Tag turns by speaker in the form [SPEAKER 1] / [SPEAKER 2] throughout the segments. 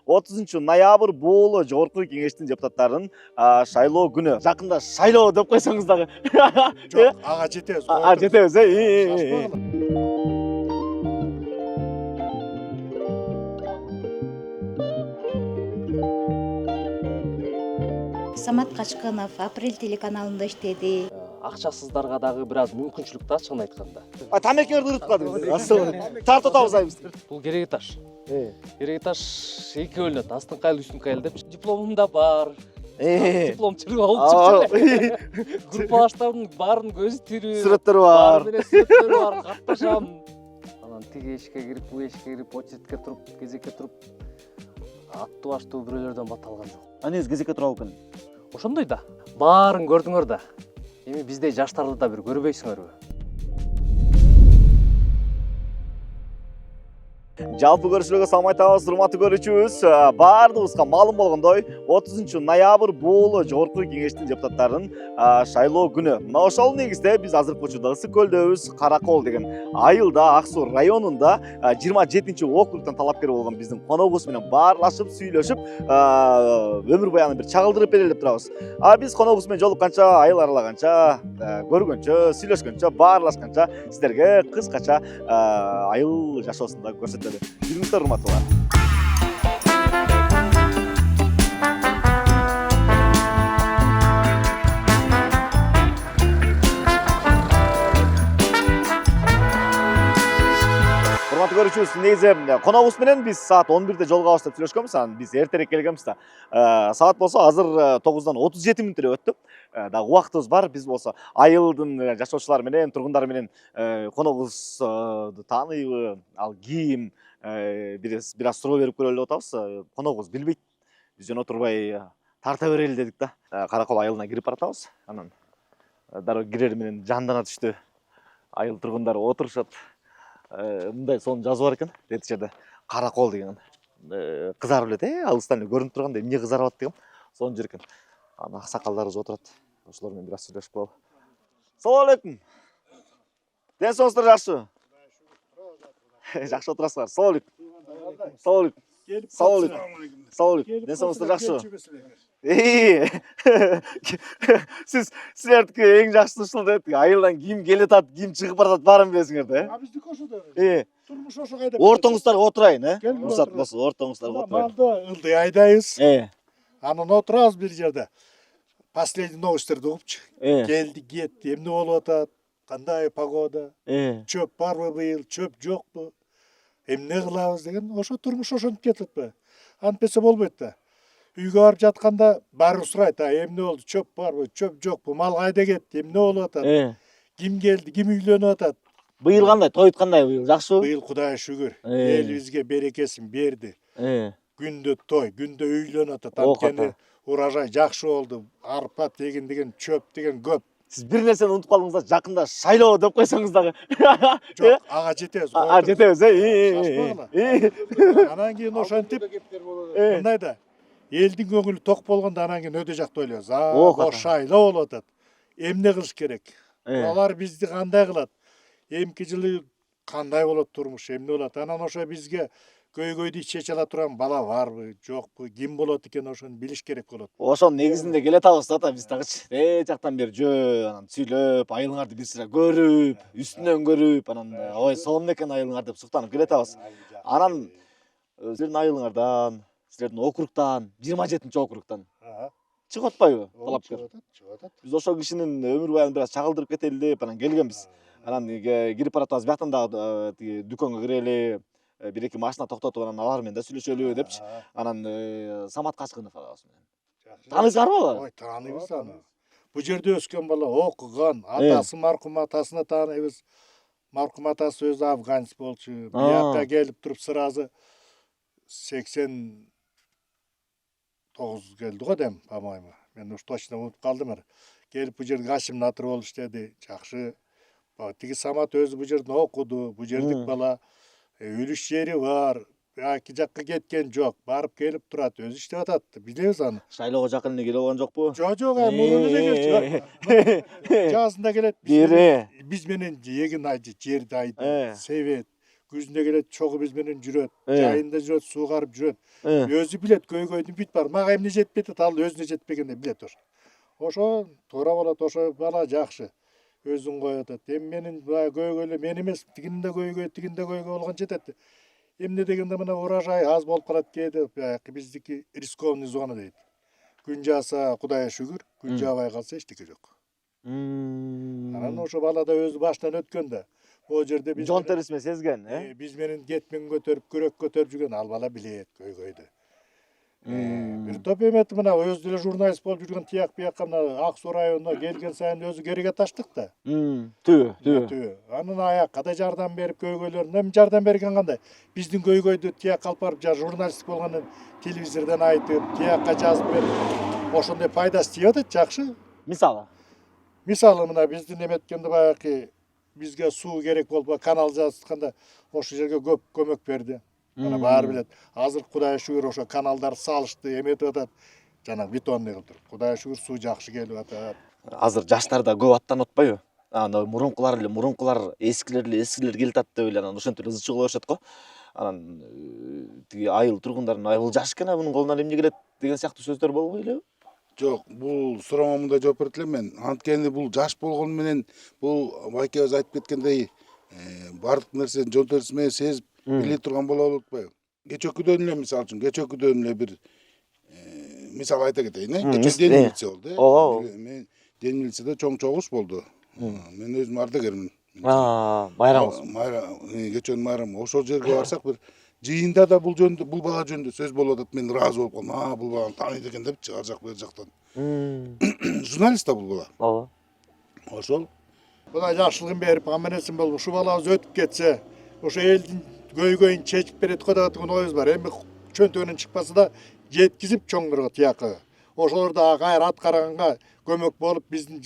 [SPEAKER 1] 30 ноябрь бул жогорку кеңештин депутаттарын шайлоо күнү. Жакында шайлоо деп койсоңуз дагы.
[SPEAKER 2] Жок, ага жетебиз.
[SPEAKER 1] Жетебиз,
[SPEAKER 3] Самат Качкынов Апрель телеканалында иштеди.
[SPEAKER 4] Акчасыздарга дагы бир аз мүмкүнчүлүк да, чыгын айтканда.
[SPEAKER 1] Тамекелерди урутпадыңыз. Тартып атабыз.
[SPEAKER 4] Бул керек этаж. Керек этаж эки бөлүнөт. Астыңкы айыл, үстүнкү айыл деп. Дипломум да бар. Диплом чырып алып чыкты. Группалаштардын баарынын көзү тирүү.
[SPEAKER 1] Сүрөттөрү бар.
[SPEAKER 4] Сүрөттөрү бар, катташам. Анан тиги эшикке кирип, бу эшикке кирип, очередке туруп, кезекке туруп аттуу баштуу бирөөлөрдөн бат алган жок.
[SPEAKER 1] Анеңиз кезекке турабы экен?
[SPEAKER 4] Ошондой да. Баарын көрдүңөр да. Эми биздей жаштарды да бир көрбөйсүңөрбү?
[SPEAKER 1] Жалпы көрүүчүлөргө салам айтабыз, урматтуу көрүүчүбүз. Баардыгыбызга маалым болгондой, 30 ноябрь бул жогорку кеңештин депутаттарын шайлоо күнү. Мына ошол негизде биз азыркы учурда Ысык көлдөбүз. Каракол деген айылда, Ак Суу районунда 27-округтан талапкер болгон биздин коногубуз менен баарлашып, сүйлөшүп, өмүр баянын бир чагылдырып берели деп турабыз. Биз коногубуз менен жолукканча, айыл аралаганча, көргөнчө, сүйлөшкөнчө, баарлашканча сиздерге кыскача айыл жашоосунда көрсөтөлү. Жүрүңүздөр, урматтуулар. Урматтуу көрүүчүбүз, негизи коногубуз менен биз саат 11-де жолугабыз деп сүйлөшкөнбүз. Анан биз эртерээк келгенбиз да. Саат болсо азыр 9-дан 37 мүнөттөр өттү. Дагы убактыбыз бар. Биз болсо айылдын жашоочулары менен, тургундары менен коногубузду тааныйбы, ал ким, бир аз суроо берип көрөлү деп атабыз. Коногубуз билбейт. Биз жөн отурбай тарта берели дедик да. Каракол айылына кирип баратабыз. Анан дароо кирер менен жандана түштү. Айыл тургундары отурушат. Мындай сонун жазуу бар экен. Эти жерде Каракол деген кызарып эле, алыстан эле көрүнүп турганда эмне кызарып атат дегем. Сонун жер экен. Ана аксакалдарыбыз отурат. Ошолор менен бир аз сүйлөшүп калалы. Салам алейкум. Ден соңуңуздар жакшыбы? Жакшы отурасыздар. Салам алейкум. Салам алейкум. Салам алейкум. Салам алейкум. Ден соңуңуздар жакшыбы? Силердики эң жакшысы ушул да. Айылдан ким келатат, ким чыгып баратат баарын билесиңер да.
[SPEAKER 2] Биздики ошо да. Турмуш ошо кайда.
[SPEAKER 1] Ортоңуздарга отурайын, уруксат болсо, ортоңуздарга отурайын.
[SPEAKER 2] Малды ылдый айдайбыз. Анан отурабыз бир жерде. Последний новостьтерди угупчу. Келди, кетти, эмне болуп атат, кандай погода, чөп барбы быйыл, чөп жокпу, эмне кылабыз деген, ошо турмуш ошентип кетет. Антпесе болбойт да. Үйгө барып жатканда баары сурайт, эмне болду, чөп барбы, чөп жокпу, мал кайда кетти, эмне болуп атат, ким келди, ким үйлөнүп атат.
[SPEAKER 1] Быйыл кандай, тоют кандай быйыл, жакшыбы?
[SPEAKER 2] Быйыл Кудайга шүгүр, эл бизге берекесин берди. Күндө той, күндө үйлөнүп атат, анткени урожай жакшы болду, арпа тегин деген, чөп деген көп.
[SPEAKER 1] Сиз бир нерсени унутуп калдыңыз да, жакында шайлоо деп койсоңуз дагы.
[SPEAKER 2] Жок, ага жетебиз.
[SPEAKER 1] Жетебиз,
[SPEAKER 2] Анан кийин ошентип, мындай да, элдин көңүлү ток болгондо анан кийин өтө жакты ойлойбуз. Шайлоо болуп атат. Эмне кылыш керек? Алар бизди кандай кылат? Эмки жылы кандай болот турмуш, эмне болот? Анан ошо бизге көйгөйдү чече ала турган бала барбы, жокпу, ким болот экен ошону билиш керек болот.
[SPEAKER 1] Ошонун негизинде келе атабыз да, биз дагычы. Жактан бери жөө, анан сүйлөп, айылыңарды бир сыра көрүп, үстүнөн көрүп, анан ой, сонун экен айылыңар деп суктанып келе атабыз. Анан силердин айылыңардан, силердин округтан, 27-округтан чыгып атпайбы талапкер?
[SPEAKER 2] Чыгып атат.
[SPEAKER 1] Биз ошол кишинин өмүр баянын бир аз чагылдырып кетели деп анан келгенбиз. Анан кирип баратабыз, бияктан дагы дүкөнгө кирели, бир-эки машина токтотуп анан алар менен да сүйлөшөлү депчи. Анан Самат Качкынов агабыз менен. Таанысыңарбы?
[SPEAKER 2] Ой, тааныйбыз аны. Бу жерде өскөн бала, окуган, атасы маркум атасына тааныйбыз. Маркум атасы өзү афганец болчу. Бияка келип туруп сразу 89 келди го дем, по-моему. Мен уж точно унутуп калдым. Келип бу жерде Кашим Натыр болуп иштеди. Жакшы. Тиги Самат өзү бу жерден окуду. Бу жердик бала. Үлүш жери бар. Аки жакка кеткен жок. Барып келип турат, өзү иштеп атат. Билебиз аны.
[SPEAKER 1] Шайлоого жакын эле келип алган жокпу?
[SPEAKER 2] Жок, мурун эле келчү. Жазында келет.
[SPEAKER 1] Бири.
[SPEAKER 2] Биз менен эгин жерди айдайт, себет. Күзүнө келет чогуу биз менен жүрөт. Жайында жүрөт, суу карып жүрөт. Өзү билет көйгөйдүн бүт бар. Мага эмне жетпейт, ал өзүнө жетпегенде билет ошо. Ошо туура болот, ошо бала жакшы. Өзүн коет атат. Эми менин көйгөйлөр мен эмес, тигинде көйгөй болгон жетет. Эмне дегенде мына урожай аз болуп калат кээде, биздики рискованный зона дейт. Күн жааса Кудайга шүгүр, күн жаабай калса эчтеке жок. Анан ошо бала да өзү баштан өткөн да. О жерде биз
[SPEAKER 1] жон терисине сезген,
[SPEAKER 2] биз менен кетмен көтөрүп, күрөк көтөрүп жүргөн ал бала билет көйгөйдү. Бир топ эмети мына өзү деле журналист болуп жүргөн тияк биякка мына Ак Суу районуна келген сайын өзү кереге таштык да. Түбү. Анын аякка да жардам берип көйгөйлөрүнө эми жардам берген кандай? Биздин көйгөйдү тиякка алып барып журналист болгондон телевизордон айтып, тиякка жазып берип, ошондой пайдасы тийип атат, жакшы. Мисалы мына биздин эметкенде баягы бизге суу керек болуп канал жазышканда ошол жерге көп көмөк берди. Мына баары билет. Азыр Кудайга шүгүр ошо каналдар салышты, эметип атат. Жана бетонный кылып туруп. Кудайга шүгүр суу жакшы келип атат.
[SPEAKER 1] Азыр жаштар да көп аттанып атпайбы? Анда мурункулар эскилер келатат деп эле анан ошентип эле ызы чыгып атышат го. Анан тиги айыл тургундарын бул жаш экен, мунун колунан эмне келет деген сыяктуу сөздөр болбой элеби?
[SPEAKER 5] Жок, бул сурооңо мындай жооп берет элем мен. Анткени бул жаш болгону менен бул байкебиз айтып кеткендей, бардык нерсени жон терisi менен сезип биле турган боло болуп атпайбы? Кечөкүдөн эле мисалы үчүн, кечөкүдөн эле бир мисал айта кетейин, кечээ ден милиция болду. Мен ден милицияда чоң чогуш болду. Мен өзүм ардагермин.
[SPEAKER 1] Майрамыңыз.
[SPEAKER 5] Кечөөнүн майрамы. Ошол жерге барсак бир жыйында да бул жөнүндө, бул бала жөнүндө сөз болуп атат. Мен ыраазы болуп калдым. Бул баланы тааныйт экен депчи, ар жак бер жактан. Журналист да бул бала. Ошол.
[SPEAKER 2] Буга жакшылыгын берип, аманесин болуп, ушу балабыз өтүп кетсе, ошо элдин көйгөйүн чечип берет го деген оюбуз бар. Эми чөнтөгүнөн чыкпаса да жеткизип чоңдорго тиякка. Ошолор да кайра ат караганга көмөк болуп, биздин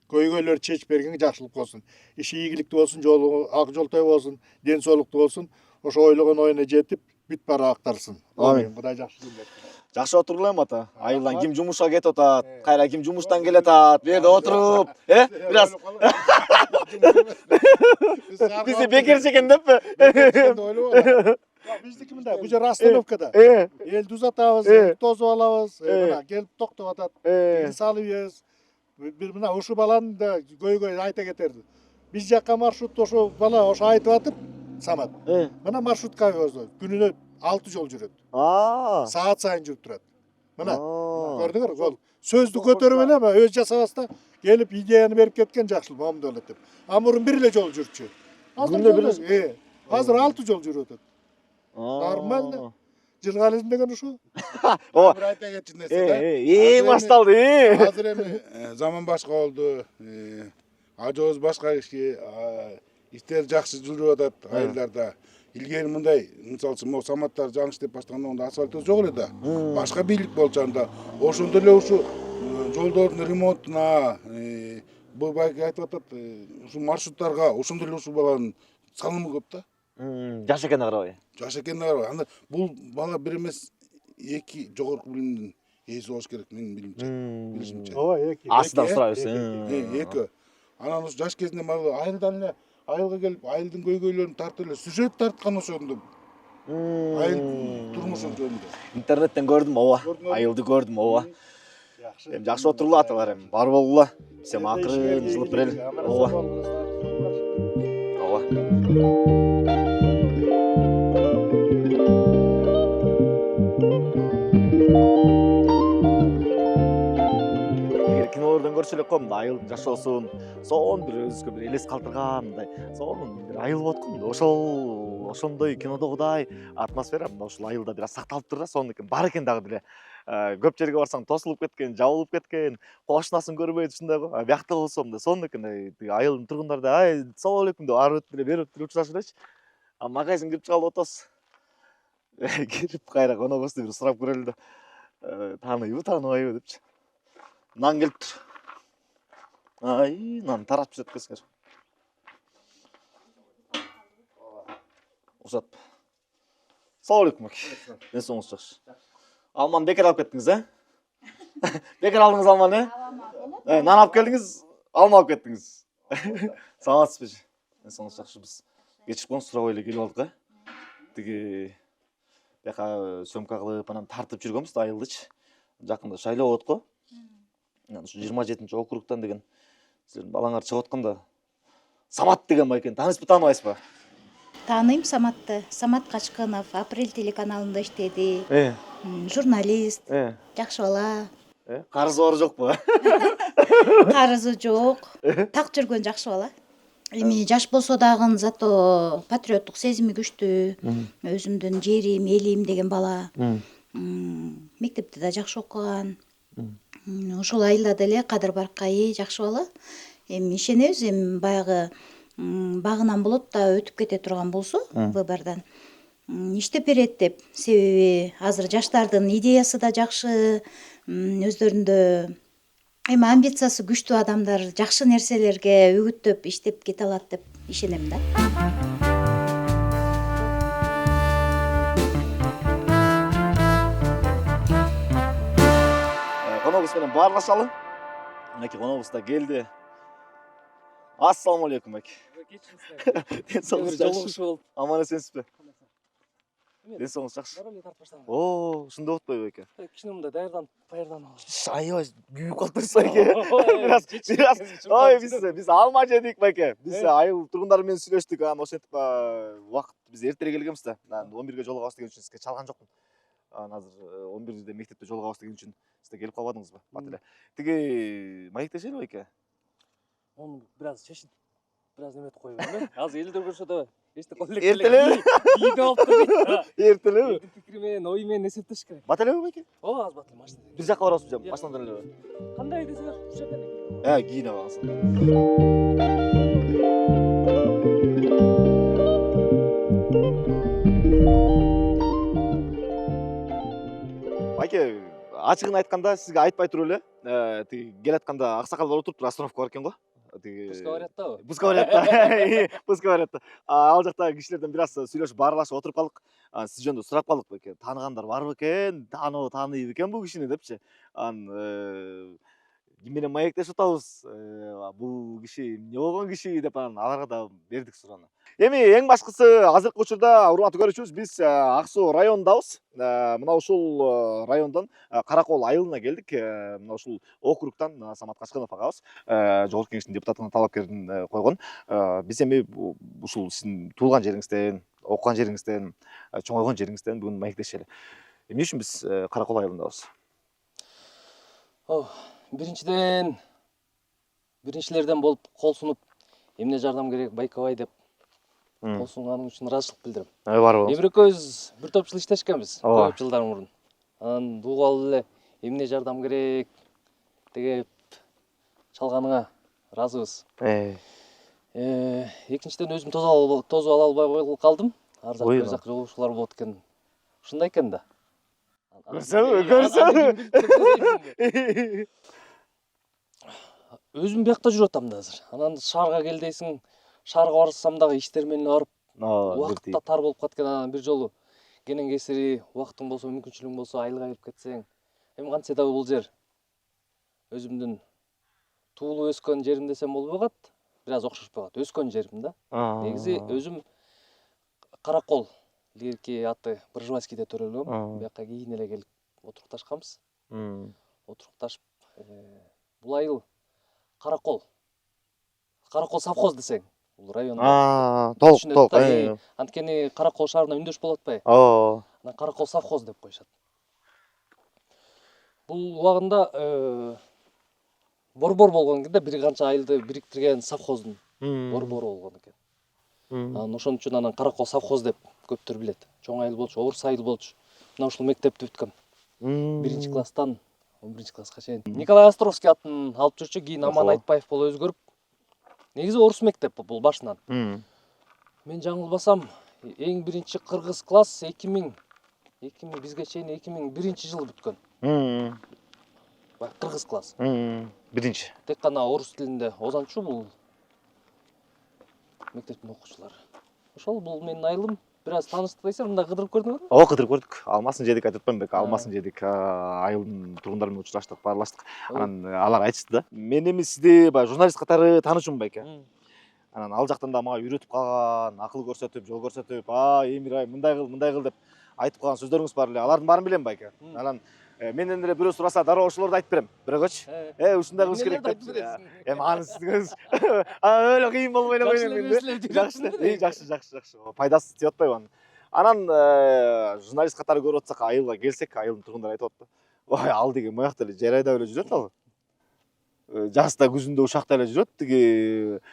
[SPEAKER 2] көйгөйлөрдү чечип бергенге жакшылык болсун. Иши ийгиликтүү болсун, жолу ак жолтой болсун, ден соолуктуу болсун. Ошо ойлогон оюна жетип, бүт бара актарсын. Амин. Кудай жакшылык берсин.
[SPEAKER 1] Жакшы отурула ата. Айылдан ким жумушка кетип атат, кайра ким жумуштан келет атат, бу жерде отуруп, бираз бизди бекерчи экен деппи?
[SPEAKER 2] Биздики мындай, бул жер остановкада. Элди узатабыз, тозуп алабыз, мына келип токтоп атат. Салып ийебиз. Бир мына ушу баланын да көйгөй айта кетерди. Биз жакка маршрут ошо бала ошо айтып атып, Самат. Мына маршрутка өзү күнүнө 6 жол жүрөт. Саат сайын жүрүп турат. Мына көрдүңөр, жол. Сөздү көтөрүп эле, өз жасабаста келип идеяны берип кеткен жакшылык момундай болот деп. Мурун бир эле жол жүрчү. Азыр 6 жол жүрүп атат. Нормально. Журнализм деген ушу.
[SPEAKER 5] Бир айта кетчү нерсе да.
[SPEAKER 1] Башталды.
[SPEAKER 5] Азыр эми заман башка болду. Ажообуз башка киши, иштер жакшы жүрүп атат айылдарда. Илгери мындай, мисалы үчүн, могу Саматтар жаңы иштеп баштаганда онда асфальт жок эле да. Башка бийлик болчу анда. Ошондо эле ушу жолдордун ремонтуна, бул байке айтып атат, ушу маршруттарга ошондо эле ушу баланын салымы көп да.
[SPEAKER 1] Жаш экенине карабай.
[SPEAKER 5] Жаш экенине карабай. Анда бул бала бир эмес, 2 жогорку билимдин ээси болуш керек менин билишимче.
[SPEAKER 2] Ооба, 2.
[SPEAKER 1] Астынан сурайбыз.
[SPEAKER 5] 2. Анан ушу жаш кезинде айылдан эле айылга келип, айылдын көйгөйлөрүн тартып эле сюжет тарткан ошондо. Айыл турмушу жөнүндө.
[SPEAKER 1] Интернеттен көрдүм, ооба. Айылды көрдүм, ооба. Эми жакшы отурула аталар эми. Бар болгула. Биз эми акырын жылып берели. Ооба. Кинолордон көрсө элек го, мындай айыл жашоосун, сонун бир өзүбүзгө бир элес калтырган, мындай сонун бир айыл болот го. Ошондой кинодогудай атмосфера мына ушул айылда бир аз сакталып тур да, сонун экен. Бар экен дагы деле. Көп жерге барсаң тосулуп кеткен, жабылып кеткен, кошунасын көрбөйт ушундай го. Биякта болсо мындай сонун экен. Айылдын тургундары да салам алейкум деп ары өтүп эле, бери өтүп эле учурашып элечи. Магазин кирип чыгалы отосуз. Кирип кайра коногубузду бир сурап көрөлү да. Тааныйбы, тааныбайбы депчи. Нан келиптир. Нан тарап жеп кетсеңер. Ушат. Салам алейкум аке. Мен соңуз жакшы. Алманы бекер алып кеттиңиз, Бекер алдыңыз алманы, Нан алып келдиңиз, алма алып кеттиңиз. Саламатсызбы? Мен соңуз жакшыбыз. кечикпон сурабай эле келип алдык тиги бияка сөмка кылып анан тартып жүргөнбүз да айылдычы. Жакында шайлоо болот го. Ушу 27 округтан деген силердин балаңар чыгып атканда Самат деген байкен таанысызбы, тааныбайсызбы?
[SPEAKER 3] Тааныйм Саматты. Самат Качкынов Апрель телеканалында иштеди. Журналист, жакшы бала.
[SPEAKER 1] Карызы бар жокпу?
[SPEAKER 3] Карызы жок. Так жүргөн жакшы бала. Эми жаш болсо дагы зато патриоттук сезими күчтүү. Өзүмдүн жерим, элим деген бала. Мектепте да жакшы окуган. Ушул айылда деле кадыр баркайы жакшы бала. Эми ишенебиз, эми баягы багынан болот да өтүп кете турган болсо выбордон иштеп берет деп. Себеби азыр жаштардын идеясы да жакшы, өздөрүндө эми амбициясы күчтүү адамдар жакшы нерселерге үгүттөп иштеп кете алат деп ишенем да.
[SPEAKER 1] Коногубуз менен баарлашалы. Мынакей коногубуз да келди. Ассаламу алейкум байке. Ден соолугуңуз жакшы? Аман эсенсизби? Ден соолугуңуз жакшы? О, ушундай болтпойбу байке?
[SPEAKER 4] Кичине мындай даярданып алып.
[SPEAKER 1] Аябай күйүп калыптырсыз байке. Ой, биз алма жедик байке. Биз айыл тургундары менен сүйлөштүк, анан ошентип убакыт биз эртерээк келгенбиз да. Анан 11ге жолугабыз деген үчүн сизге чалган жокмун. Анан азыр 11-де мектепте жолугабыз деген үчүн сиз да келип калбадыңызбы? Бат эле. Тиги маектешели байке.
[SPEAKER 4] Onu biraz çeşit, biraz nemet koyuyorum ben. Az eldir görse de işte kollek
[SPEAKER 1] Erteleme.
[SPEAKER 4] iyi de oldu değil.
[SPEAKER 1] Эртелеби?
[SPEAKER 4] Eldi fikrimen, oymen eseptiş kerek.
[SPEAKER 1] Бат элеби байке?
[SPEAKER 4] O az batayım açtı.
[SPEAKER 1] Бир жакка барабызбы, машинадан элеби?
[SPEAKER 4] Kanday deseler, şu şekilde.
[SPEAKER 1] Кийине аласың. Байке, ачыгын айтканда сизге айтпай туруп эле, тиги келатканда аксакал болуп туруптур, остановка бар экен го.
[SPEAKER 4] Пусть говорят да.
[SPEAKER 1] Пусть говорят да. Пусть говорят да. Ал жактагы кишилерден бир аз сүйлөшүп баарлашып отуруп калдык. Сиз жөнүндө сурап калдык байке. Тааныгандар барбы экен? Тааныйбы экен бул кишини депчи. Анан ким менен маектешип атабыз? Бул киши эмне болгон киши деп анан аларга да бердик суроону. Эми эң башкысы азыркы учурда урматтуу көрүүчүбүз, биз Ак Суу районундабыз. Мына ушул райондон Каракол айылына келдик. Мына ушул округтан Самат Качкынов агабыз жогорку кеңештин депутатына талапкерин койгон. Биз эми ушул сиздин туулган жериңизден, окуган жериңизден, чоңойгон жериңизден бүгүн маектешели. Эмне үчүн биз Каракол айылындабыз?
[SPEAKER 4] Биринчилерден болуп кол сунуп, эмне жардам керек Байкабай деп кол сунганың үчүн ыраазычылык билдирем.
[SPEAKER 1] Барбы?
[SPEAKER 4] Эми экөөбүз бир топ жыл иштешкенбиз, көп жылдар мурун. Анан бул алып эле эмне жардам керек деп чалганыңа ыраазыбыз. Экинчиден өзүм тосуп ала албай калдым. Ар жак бер жак жолугушуулар болот экен. Ушундай экен да.
[SPEAKER 1] Көрсөңбү.
[SPEAKER 4] Өзүм биякта жүрүп атам да азыр. Анан шаарга кел дейсиң, шаарга барсам дагы иштер менен барып, убакыт да тар болуп калат экен. Анан бир жолу кенен кесири убактың болсо, мүмкүнчүлүгүң болсо айылга келип кетсең, эми кантсе да бул жер өзүмдүн туулуп өскөн жерим десем болбой калат. Бир аз окшошпой калат. Өскөн жерим да. Негизи өзүм Каракол илгерки аты Буржуайскийде төрөлгөм. Бияка кийин эле келип отурукташканбыз. Отурукташып, бул айыл Каракол. Каракол совхоз десең, бул райондо.
[SPEAKER 1] Толук.
[SPEAKER 4] Анткени Каракол шаарына үндөш болуп атпайбы? Анан Каракол совхоз деп коюшат. Бул убагында борбор болгон экен да, бир канча айылды бириктирген совхоздун борбору болгон экен. Анан ошон үчүн анан Каракол совхоз деп көптөр билет. Чоң айыл болчу, орус айыл болчу. Мына ушул мектепти бүткөм. 1 класстан 11 класска чейин. Николай Островский атын алып жүрчү, кийин Аман Айтбаев болуп өзгөрүп. Негизи орус мектеп бул башынан. Мен жаңылбасам, эң биринчи кыргыз класс 2000 бизге чейин 2001-жылы бүткөн. Кыргыз класс.
[SPEAKER 1] Биринчи.
[SPEAKER 4] Тек гана орус тилинде озанчу бул мектептин окуучулары. Ошол бул менин айылым. Бир аз тааныштык дейсиң, мында кыдырып көрдүңөрбү?
[SPEAKER 1] Кыдырып көрдүк. Алмасын жедик айтып атпаймынбы бек, алмасын жедик. Айылдын тургундары менен учураштык, баарлаштык. Анан алар айтышты да. Мен эми сизди баягы журналист катары таанычумун байке. Анан ал жактан да мага үйрөтүп калган, акыл көрсөтүп, жол көрсөтүп, Эмир ай мындай кыл деп айтып калган сөздөрүңүз бар эле. Алардын баарын билем байке. Анан менден деле бирөө сураса дароо ошолорду айтып берем. Бирөөгөчү. Ушундай кылыш керек деп. Эми аны сиздиңиз өлө кыйын болбой эле койдум менде. Жакшы. Пайдасы тиеп атпайбы анын. Анан журналист катары көрүп атсак, айылга келсек, айылдын тургундары айтып атты. Ой, ал деген моякта эле жер айдап эле жүрөт ал. Жазда күзүндө ушакта эле жүрөт, тиги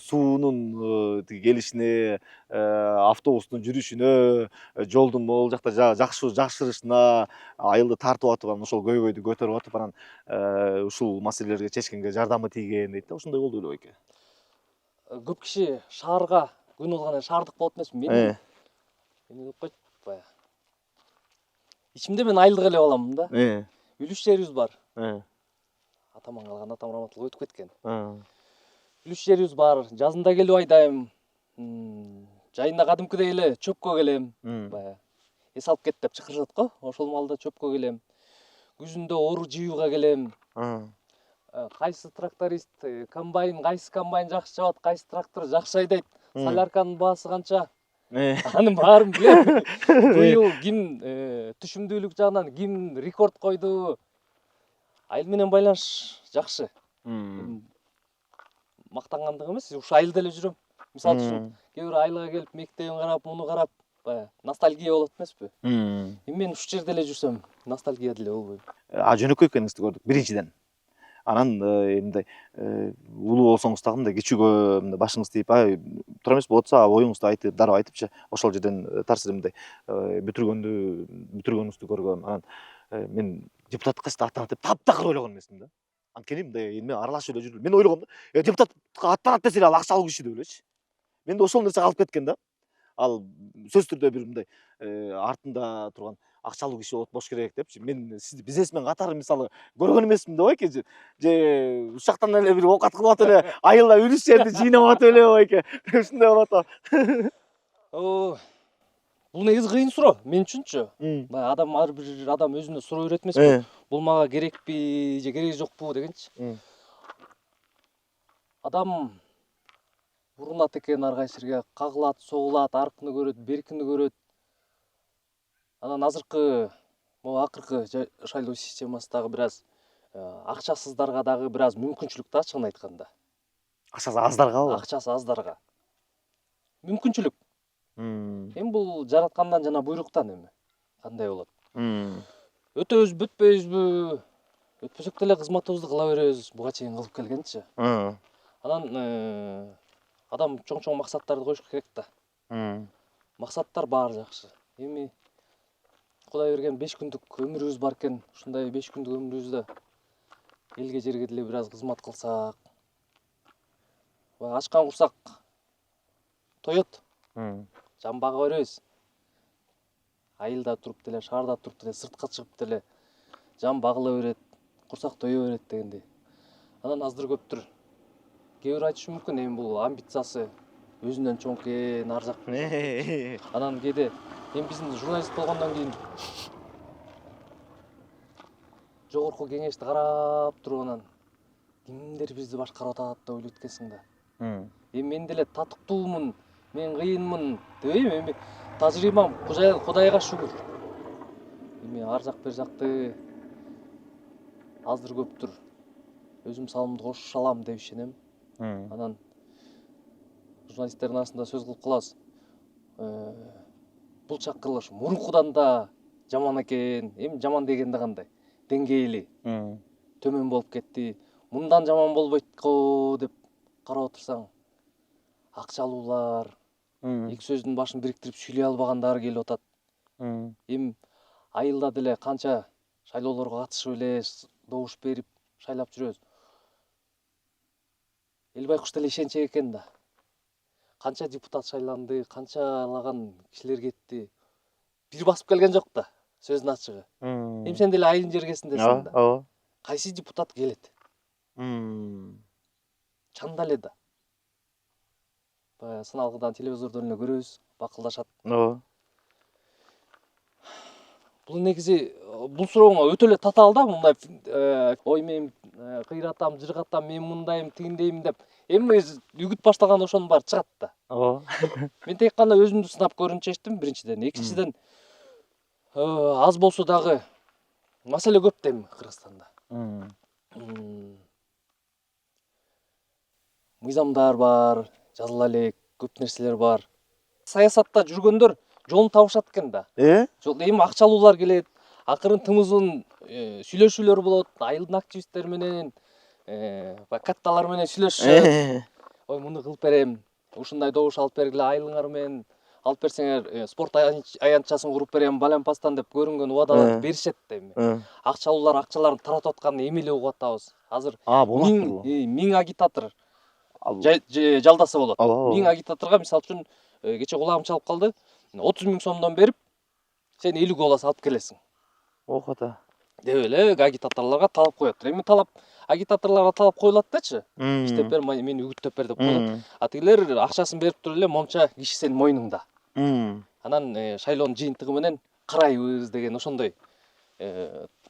[SPEAKER 1] суунун тиги келишине, автобустун жүрүшүнө, жолдун могул жакта жакшырышына айылды тартып атып, анан ошол көйгөйдү көтөрүп атып, анан ушул маселелерге чечкенге жардамы тийген дейт да. Ошондой болду беле байке.
[SPEAKER 4] Көп киши шаарга күн болгондо шаардык болот эмеспи? Мени деп койт баягы. Ичимде мен айылдык эле баламын да. Үлүш жерибиз бар. Атаман калган, атам раматылык өтүп кеткен. Үлүш жерибиз бар. Жазында келип айдайм. Жайында кадимкидей эле чөпкө келем. Баягы эс алып кет деп чакырышат го. Ошол маалда чөпкө келем. Күзүндө ору жыюуга келем. Кайсы тракторист, кайсы комбайн жакшы жабат, кайсы трактор жакшы айдайт, солярканын баасы канча. Анын баарын билем. Быйыл ким түшүмдүүлүк жагынан ким рекорд койду. Айыл менен байланыш жакшы. Мактангандык эмес, ушу айылда эле жүрөм. Мисалы үчүн, кээ бир айылга келип мектебин карап, муну карап, баягы ностальгия болот эмеспи? Эми мен ушул жерде эле жүрсөм, ностальгия деле болбойм.
[SPEAKER 1] Жөнөкөй экениңизди көрдүк, биринчиден. Анан мындай улуу болсоңуз дагы мындай кичүүгө башыңыз тийип, туура эмес болот атса, оюңузду айтып, дароо айтыпчы, ошол жерден тарс эле мындай бүтүргөнүңүздү көргөм. Анан мен депутаттыкка аттанат деп таптакыр ойлогон эмесмин да. Анткени мындай эме аралашып эле жүрдүм. Мен ойлогом да, депутатка аттанат десе эле ал акчалуу киши деп элечи. Менде ошол нерсе калып кеткен да. Ал сөзсүз түрдө бир мындай артында турган акчалуу киши болуш керек депчи. Мен сизди бизнесмен катары мисалы көргөн эмесмин да байке. Же ушул жактан эле бир оокат кылып атып эле айылда үлүш жерди жыйнап атып эле байке. Ушундай болуп атабы.
[SPEAKER 4] Бул негизи кыйын суроо мен үчүнчү. Баягы ар бир адам өзүнө суроо берет эмеспи? Бул мага керекпи же кереги жокпу дегенчи. Адам урунат экен ар кайсы жерге, кагылат, согулат, аркыны көрөт, беркини көрөт. Анан азыркы могу акыркы шайлоо системасы дагы бир аз акчасыздарга дагы бир аз мүмкүнчүлүк да, чыгын айтканда.
[SPEAKER 1] Акчасы аздаргабы?
[SPEAKER 4] Акчасы аздарга. Мүмкүнчүлүк. Эми бул жараткандан жана буйруктан эми. Кандай болот? Өтөбүз, бүтпөйбүзбү? Өтпөсөк деле кызматыбызды кыла беребиз, буга чейин кылып келгенчи. Анан адам чоң максаттарды коюш керек да. Максаттар баары жакшы. Эми Кудай берген 5 күндүк өмүрүбүз бар экен. Ушундай 5 күндүк өмүрүбүздө элге жерге деле бир аз кызмат кылсак. Ачкан курсак тоет. Жан бага беребиз. Айылда туруп деле, шаарда туруп деле, сыртка чыгып деле жан багыла берет, курсак тое берет дегендей. Анан аздыр көптүр кээ бир айтышы мүмкүн, эми бул амбициясы өзүнөн чоң экен, ар жак. Анан кээде эми биздин журналист болгондон кийин жогорку кеңешти карап туруп анан кимдер бизди башкарып атат деп ойлойт экенсиң да. Эми мен деле татыктуумун, мен кыйынмын дебейм, эми тажрыйбам Кудайга шүгүр. Эми ар жак бер жакты аздыр көптүр өзүм салымды кошуша алам деп ишенем. Анан журналисттердин арасында сөз кылып калабыз. Бул чакырылыш мурункудан да жаман экен. Эми жаман дегенде кандай? Деңгээли төмөн болуп кетти. Мындан жаман болбойт го деп карап отурсаң, акчалуулар, эки сөздүн башын бириктирип сүйлөй албагандары келип атат. Эми айылда деле канча шайлоолорго катышып эле добуш берип шайлап жүрөбүз. Эл байкуш деле ишенчек экен да. Канча депутат шайланды, канчалаган кишилер кетти. Бир басып келген жок да, сөздүн ачыгы. Эми сен деле айылдын жергесиндесиң да. Кайсы депутат келет? Чанда эле да. Баягы сыналгыдан телевизордон эле көрөбүз, бакылдашат. Бул негизи бул сурооңо өтө эле татаал да, мындай ой менен кыйратам, жыргатам, мен мындайым, тигиндейм деп. Эми үгүт башталганда ошонун баары чыгат да.
[SPEAKER 1] Ооба.
[SPEAKER 4] Мен тек кана өзүмдү сынап көрүүнү чечтим биринчиден. Экинчиден аз болсо дагы маселе көп дейм Кыргызстанда. Мыйзамдар бар, жазыла элек, көп нерселер бар. Саясатта жүргөндөр жолун табышат экен да. Эми акчалуулар келет, акырын тымызын сүйлөшүүлөр болот, айылдын активисттери менен, катталар менен сүйлөшүшөт. Ой, муну кылып берем, ушундай добуш алып бергиле, айылыңар менен алып берсеңер спорт аянтчасын куруп берем, балампастан деп көрүнгөн убадаларды беришет да эми. Акчалуулар акчаларын таратып атканын эми эле угуп атабыз. Азыр миң агитатор жалдаса болот. 1000 агитаторго мисалы үчүн кече кулагым чалып калды. 30 000 сомдон берип, сен 50 голос алып келесиң.
[SPEAKER 1] Окута.
[SPEAKER 4] Деп эле агитаторлорго талап коет. Эми талап агитаторлорго талап коюлат дачы. Иштеп бер, мени үгүттөп бер деп коет. А тигилер акчасын берип туруп эле момча киши сенин мойнуңда. Анан шайлоонун жыйынтыгы менен карайбыз деген ошондой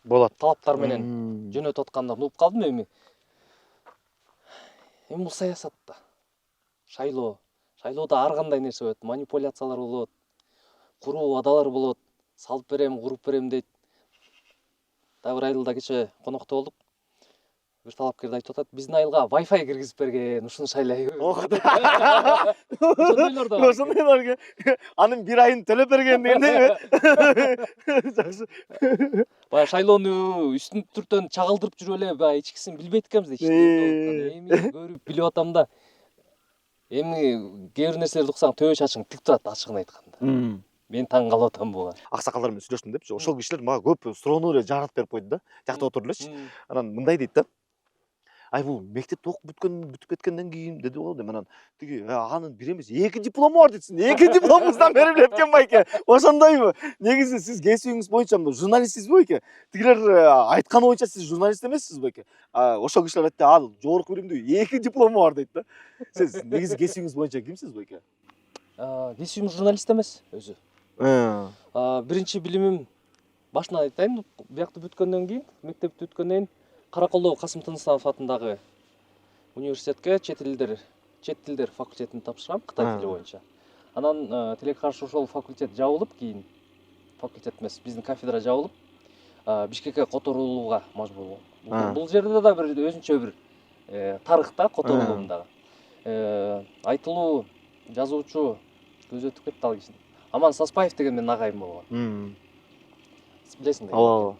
[SPEAKER 1] болот.
[SPEAKER 4] Талаптар менен жөнөтүп аткандан угуп калдым эми. Эми бул саясатта. Шайлоодо ар кандай нерсе болот, манипуляциялар болот, куруу убадалар болот, салып берем, куруп берем дейт. Дагы бир айылда кече конокто болдук. Бир талапкер айтып атат, биздин айылга Wi-Fi киргизип берген, ушуну шайлайбыз. Ошондойлор да бар.
[SPEAKER 1] Ошондойлор. Анын бир айын төлөп берген дегендейби? Жакшы.
[SPEAKER 4] Баягы шайлоону үстүн түртөн чагылдырып жүрүп эле баягы ичкисин билбейт экенбиз да, эми көрүп билип атам да. Эми кээ бир нерселерди уксаң төбө чачың тик турат, ачыгын айтканда. Мен таң калып атам буга.
[SPEAKER 1] Аксакалдар менен сүйлөштүм депчи, ошол кишилер мага көп суроону эле жаратып берип койду да. Жакта отуруп элечи. Анан мындай дейт да. Ай бул мектепти окуп бүтүп кеткенден кийин деди го дейм. Анан тиги анын бир эмес 2 диплому бар дейсиң. 2 дипломуңуздан берип эле экен байке. Ошондойбу? Негизи сиз кесибиңиз боюнча журналистсизби байке? Тигилер айтканы боюнча сиз журналист эмессиз байке? Ошол кишилер айтты, ал жогорку билимдүү 2 диплому бар дейт да. Сиз негизи кесибиңиз боюнча кимсиз байке?
[SPEAKER 4] Кесибим журналист эмес өзү. Биринчи билимим башынан айтайын, биякты бүткөндөн кийин, мектепти бүткөндөн кийин Караколдо Касым Тынысбаев атындагы университетке чет тилдер факультетин тапшыргам, Кытай тили боюнча. Анан тилекке каршы ошол факультет жабылып, кийин факультет эмес, биздин кафедра жабылып, Бишкекке которулууга мажбур болдум. Бул жерде да бир өзүнчө бир тарых да, которулуум дагы. Айтылуу жазуучу көзү өтүп кетти ал кишинин. Аман Саспаев деген менин агайым болгон. Билесиң да.
[SPEAKER 1] Ооба.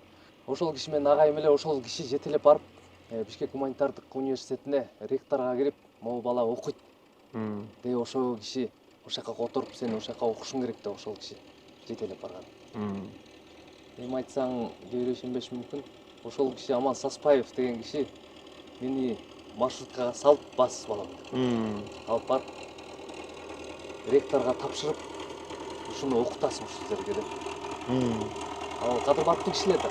[SPEAKER 4] Ошол киши менен агайым эле, ошол киши жетелеп барып, Бишкек гуманитардык университетине ректорго кирип, могу бала окуйт. Деп ошол киши ошол жака которуп, сен ошол жака окушуң керек деп ошол киши жетелеп барган. Эми айтсаң, кээ бирөө ишенбеши мүмкүн. Ошол киши Аман Саспаев деген киши мени маршруткага салып басып алам. Алып барып ректорго тапшырып, ушуну окутасың ушул жерге деп. Ал кадыр-баттуу кишилер да.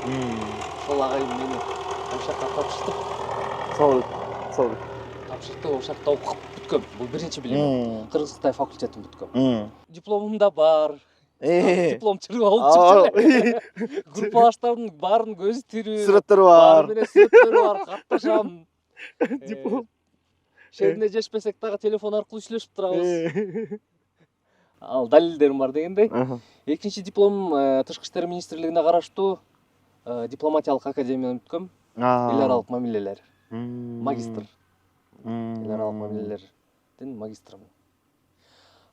[SPEAKER 4] Ошол агайым мени ошол жака тапшыртып. Тапшыртып, ошол жакта окуп бүткөм. Бул биринчи билим. Кыргыз-Кытай факультетин бүткөм. Дипломум да бар. Диплом чырып алып жүрчү. Группалаштардын баарынын көзү тирүү.
[SPEAKER 1] Сүрөттөрү бар.
[SPEAKER 4] Сүрөттөрү бар, катташам. Диплом. Шерине жешпесек дагы телефон аркылуу сүйлөшүп турабыз. Ал далилдерим бар дегендей. Экинчи диплом Тышкы иштер министрлигине караштуу дипломатиялык академияны бүткөм. Эл аралык мамилелер. Магистр. Эл аралык мамилелердин магистрымын.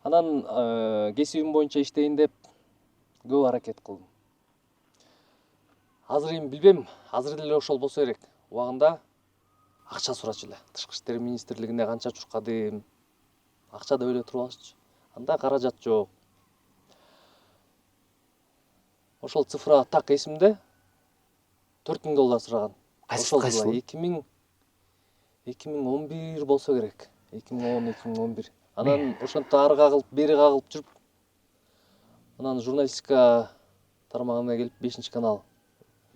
[SPEAKER 4] Анан кесибим боюнча иштейин деп көп аракет кылдым. Азыр эми билбейм, азыр деле ошол болсо керек. Убагында акча сурачу эле. Тышкы иштер министрлигине канча чуркадым. Акча да өлө туруп алышчу. Анда каражат жок. Ошол цифра так эсимде. $4000 сураган.
[SPEAKER 1] Кайсы?
[SPEAKER 4] 2011 болсо керек. 2010-2011. Анан ошентип ары кагылып, бери кагылып жүрүп, анан журналистика тармагына келип, 5-канал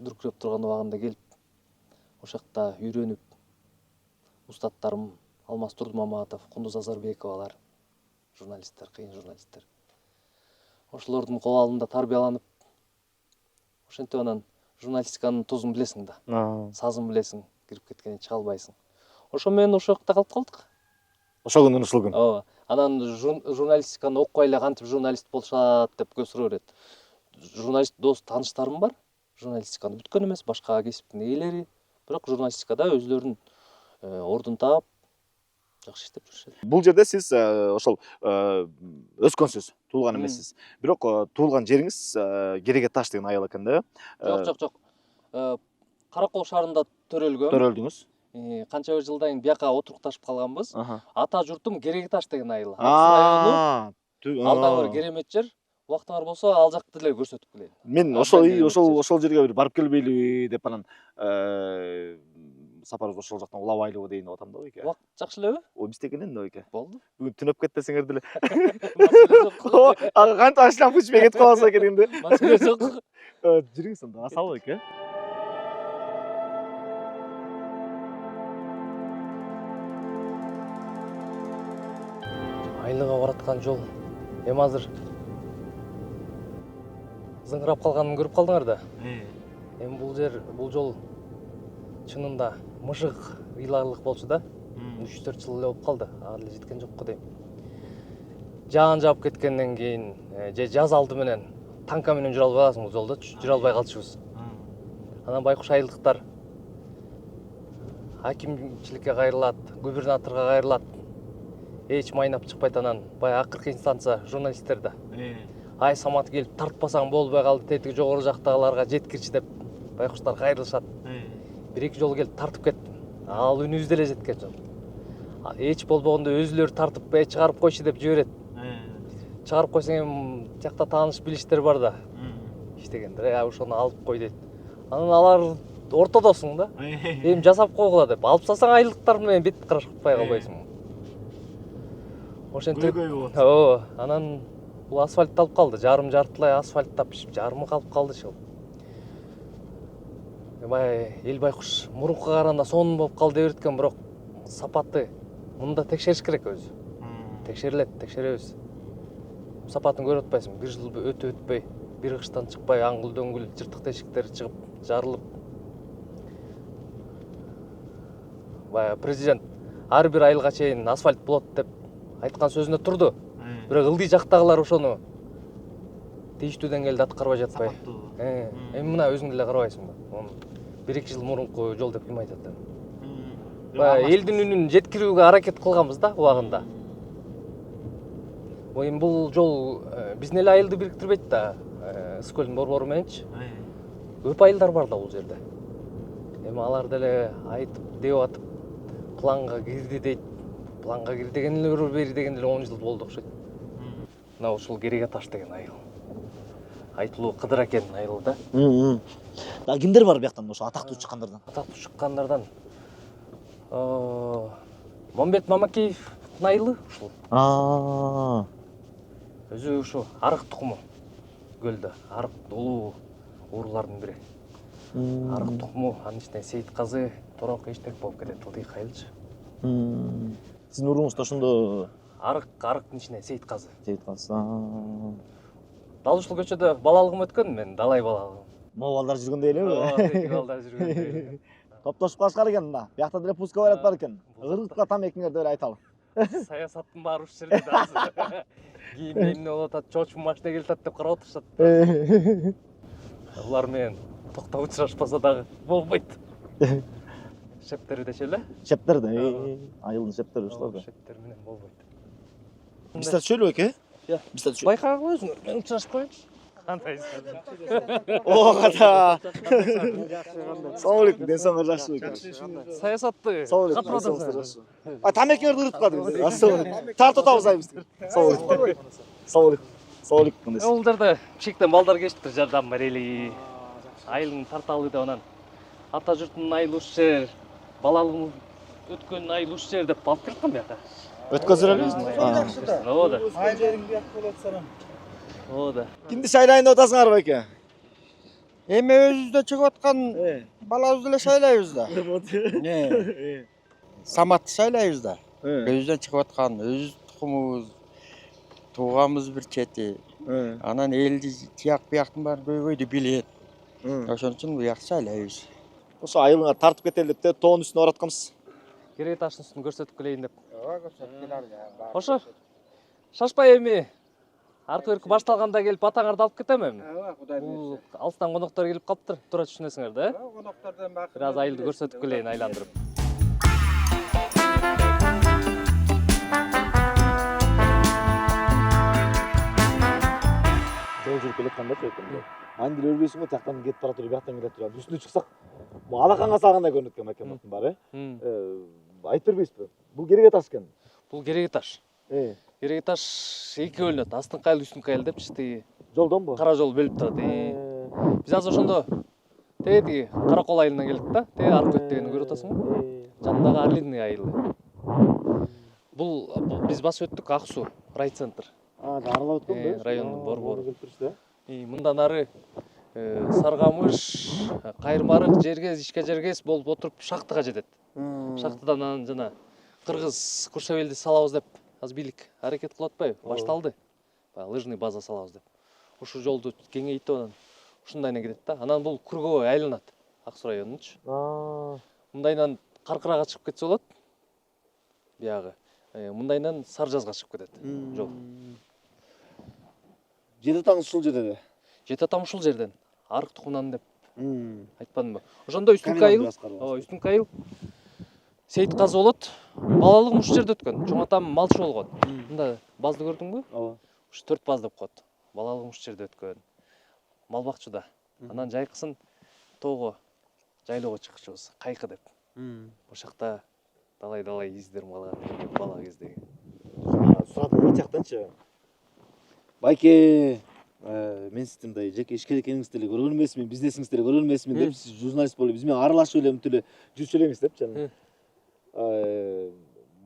[SPEAKER 4] дүркүрөп турган убагында келип, ошол жакта үйрөнүп, устаттарым Алмаз Турдумаматов, Кундуз Азарбековалар, журналисттер, кыйын журналисттер. Ошолордун кол алдында тарбияланып, ошентип анан журналистиканын тузун билесиң да. Сазын билесиң, кирип кеткенде чыга албайсың. Ошо менен ошол жакта калып калдык.
[SPEAKER 1] Ошол күнүн ушул күн.
[SPEAKER 4] Ооба. Анан журналистиканы окуй эле кантип журналист болушат деп көз суроо берет. Журналист дос тааныштарым бар. Журналистиканы бүткөн эмес, башка кесиптин ээлери, бирок журналистикада өзлөрүнүн ордун таап жакшы иштеп жүрүшөт.
[SPEAKER 1] Бул жерде сиз ошол өскөнсүз, туулган эмессиз. Бирок туулган жериңиз Кереге Таш деген айыл экен да?
[SPEAKER 4] Жок. Каракол шаарында төрөлгөм.
[SPEAKER 1] Төрөлдүңүз.
[SPEAKER 4] Канча бир жылдан кийин бияка отурукташып калганбыз. Ата журтум Кереге Таш деген айыл.
[SPEAKER 1] Алда
[SPEAKER 4] бир керемет жер. Убакыты бар болсо ал жакты деле көрсөтүп келейин.
[SPEAKER 1] Мен ошол жерге бир барып келбейлиби деп анан сапарыбыз ошол жактан улабайлыбы дейин деп атам да байке.
[SPEAKER 4] Убакыт жакшы элеби?
[SPEAKER 1] Ой, бизде келен да байке.
[SPEAKER 4] Болду.
[SPEAKER 1] Бүгүн түнөп кет десеңер деле. Кантип ашлап күчмөй кетип калбаса керек да.
[SPEAKER 4] Маселе жок.
[SPEAKER 1] Жүрүңүз анда, асабы байке.
[SPEAKER 4] Айылга бараткан жол эми азыр зыңгырап калганын көрүп калдыңар да. Эми бул жол чынында мыжык ыйларлык болчу да. 3-4 жыл эле болуп калды. Ага эле жеткен жокко дейм. Жаан жаап кеткенден кийин же жаз алды менен танка менен жүрө албайсың бул жолдо, жүрө албай калчубуз. Анан байкуш айылдыктар акимчиликке кайрылат, губернаторго кайрылат. Эч майнап чыкпайт, анан баягы акыркы инстанция журналисттер да. Ай Самат келип тартпасаң болбой калды, тетиги жогору жактагыларга жеткирчи деп байкуштар кайрылышат. 1-2 жолу келип тартып кеттим. Ал үнүбүздө эле жеткен жол. Эч болбогондо өзүлөрү тартып чыгарып койчу деп жиберет. Чыгарып койсоң эми тиякта тааныш билиштер бар да. Иштегендер, ошону алып кой дейт. Анан алар ортодосуң да. Эми жасап койгула деп. Алып салсаң айылдыктар менен бет карашпай калбайсың. Ошентип. Ооба. Анан бул асфальт алып калды. Жартылай асфальт тапшып, жарымы калып калды ушул. Эл байкуш мурункуга караганда сонун болуп калды деп береткен, бирок сапаты мында текшериш керек өзү. Текшерилет, текшеребиз. Сапатын көрүп атпайсың. 1 жыл өтпөй, бир кыштан чыкпай, аңгыл-дөңгүл жыртык тешиктер чыгып, жарылып. Президент ар бир айылга чейин асфальт болот деп айткан сөзүнө турду. Бирок ылдый жактагылар ошону тийиштүү деңгээлде аткарбай жатпай. Эми мына өзүң деле карабайсың да. 1-2 жыл мурунку жол деп ким айтат эми? Элдин үнүн жеткирүүгө аракет кылганбыз да убагында. Эми бул жол биздин эле айылды бириктирбейт да. Ысыкөлдүн борбору мененчи. Көп айылдар бар да бул жерде. Эми алар деле айтып, деп атып, планга кирди дейт. Планга кирди деген эле бери деген эле 10 жыл болду окшойт. Мына ушул Кереге Таш деген айыл. Айтылуу Кыдыр акенин айылы да.
[SPEAKER 1] Да кимдер бар бияктан ошо атактуу чыккандардан?
[SPEAKER 4] Атактуу чыккандардан Момбет Мамакеевдин айылы ушул. Өзү ушу арык тукуму көлдө. Арык улуу уруулардын бири. Арык тукуму, анын ичинен Сейитказы, Торонко Иштек болуп кетет, ылдый айылчы.
[SPEAKER 1] Сиздин уруңуз да ошондо
[SPEAKER 4] арыктын ичинен Сейитказы.
[SPEAKER 1] Сейитказы.
[SPEAKER 4] Дал ушул көчөдө балалыгым өткөн, мен далай балалыгым.
[SPEAKER 1] Могу балдар жүргөндөй элеби?
[SPEAKER 4] Тетиги балдар жүргөндөй.
[SPEAKER 1] Топтошуп калышкар экен мына. Биякта деле пуска барат бар экен. Ыргытка тамекиңер деп айталы.
[SPEAKER 4] Саясаттын баары ушул жерде да азыр. Кийин эмне болуп атат, чоочун машина келип атат деп карап отурушат. Булар менен токтоп учурашпаса дагы болбойт. Шептери дечи эле?
[SPEAKER 1] Шептер да, айылдын шептери ушулар да.
[SPEAKER 4] Шептер менен болбойт.
[SPEAKER 1] Биз да түшөлү эке?
[SPEAKER 4] Биз да түшөлү. Байкагыла өзүңөр, мен учурашып коеюнчу. Кантайсыздар?
[SPEAKER 1] О, ката. Салам алейкум, ден соңуңар жакшыбы экен?
[SPEAKER 4] Саясатты
[SPEAKER 1] катмадыңыз. Тамекиңерди ырытып калдыңыз. Ассалам алейкум. Тартып атабыз айыбызды. Салам алейкум. Салам алейкум. Салам алейкум.
[SPEAKER 4] Бул жерде чектен балдар кечиптир, жардам берели. Айылын тарталы деп анан ата журтунун айылы ушул жер, балалыгым өткөн айыл ушул жер деп алып келип калдым бияка.
[SPEAKER 1] Өткөзүп элебизби?
[SPEAKER 4] Ооба.
[SPEAKER 6] Айыл жериң бияк болот сарам.
[SPEAKER 4] Ооба.
[SPEAKER 1] Кимди шайлайын деп атасыңар байке?
[SPEAKER 6] Эми өзүбүздө чыгып аткан балабызды эле шайлайбыз да. Саматты шайлайбыз да. Өзүбүздөн чыгып аткан, өз тукумубуз, тууганбыз бир чети. Анан элди тияк бияктын баарын көйгөйдү билет. Ошон үчүн буякты шайлайбыз.
[SPEAKER 1] Ошо айылыңа тартып кетели деп тоонун үстүнө баратканбыз.
[SPEAKER 4] Кереги таштын үстүн көрсөтүп келейин деп. Ошо шашпай эми аркы берки башталганда келип батаңарды алып кетем эми. Бул алыстан коноктор келип калыптыр. Туура түшүнөсүңөр да, э?
[SPEAKER 6] Коноктордон бакыр.
[SPEAKER 4] Бир аз айылды көрсөтүп келейин айландырып.
[SPEAKER 1] Жол жүрүп келатканда чөкөндө. Аны деле көрбөйсүңбү, тияктан кетип бара туруп, бияктан келе туруп, үстүнө чыксак, бул алаканга салгандай көрүнөт экен макеттин баары, э? Айтып бербейсизби? Бул кереге таш экен.
[SPEAKER 4] Бул кереги таш. Кереги таш эки бөлүнөт. Астыңкы айыл, үстүңкү айыл депчи, тиги
[SPEAKER 1] Жолдонбу?
[SPEAKER 4] кара жол бөлүп турат. Биз азыр ошондо тиги Каракол айылынан келдик да. Тиги Аркөт дегенди көрүп атасыңбы? Жанындагы Орлиный айылы. Бул биз басып өттүк Ак-Суу райцентр.
[SPEAKER 1] Аралап өткөнбү?
[SPEAKER 4] Райондун борбору. Мындан ары Саргамыш, Кайырмарык, Жергез, Ишке Жергез болуп отуруп Шактыга жетет. Шактыдан анан жана Кыргыз Куршабелди салабыз деп азыр бийлик аракет кылып атпайбы? Башталды. Баягы лыжный база салабыз деп. Ушул жолду кеңейтип анан ушундайына кетет да. Анан бул круговой айланат Ак-Суу районунчу. Мындайынан Каркырага чыгып кетсе болот. Биягы. Мындайынан Саржазга чыгып кетет жол.
[SPEAKER 1] Жети атаңыз ушул жерде эле.
[SPEAKER 4] Жети атам ушул жерден. Арык тукумунан деп айтпадымбы? Ошондо үстүнкү айыл, үстүнкү айыл Сейитказы болот. Балалыгым ушул жерде өткөн. Чоң атам малчы болгон. Мында базды көрдүңбү?
[SPEAKER 1] Ооба.
[SPEAKER 4] Ушу 4 баз деп коет. Балалыгым ушул жерде өткөн. Мал бакчыда. Анан жайкысын тоого жайлоого чыкчубуз, кайкы деп. Ошол жакта далай издерим калган бала кездеги.
[SPEAKER 1] Сурадым бул жактанчы. Байке, мен сиздин мындай жеке ишкер экениңизди эле көргөн эмесмин, бизнесиңизди эле көргөн эмесмин деп, сиз журналист болуп, биз менен аралашып эле мынтип эле жүрчү элеңиз депчи анан.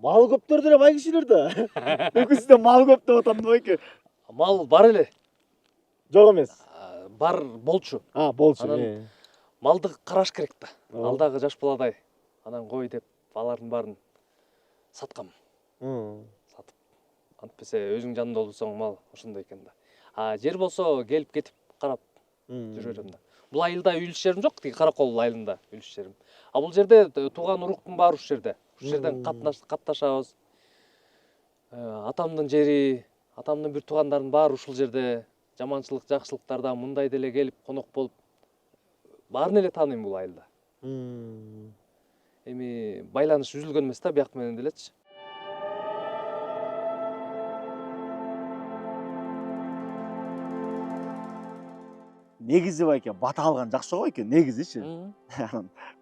[SPEAKER 1] Мал көптөр деле бай кишилер да. Мүмкүн сизде мал көп деп атам да байке.
[SPEAKER 4] Мал бар эле.
[SPEAKER 1] Жок эмес.
[SPEAKER 4] Бар болчу.
[SPEAKER 1] Болчу.
[SPEAKER 4] Анан малды караш керек да. Алдагы жаш баладай. Анан кой деп алардын баарын саткам. Сатып. Антпесе өзүң жанында болсоң мал ошондой экен да. Жер болсо келип кетип карап жүрө берем да. Бул айылда үй иштерим жок, тиги Каракол айылында үй иштерим. Бул жерде тууган уруктун баары ушул жерде. Ушул жерден катташабыз. Атамдын жери, атамдын бир туугандарынын баары ушул жерде. Жаманчылык, жакшылыктарда мындай деле келип конок болуп баарын эле тааныйм бул айылда. Эми байланыш үзүлгөн эмес да бияк менен делечи.
[SPEAKER 1] Негизи байке бата алган жакшы го экен, негизичи.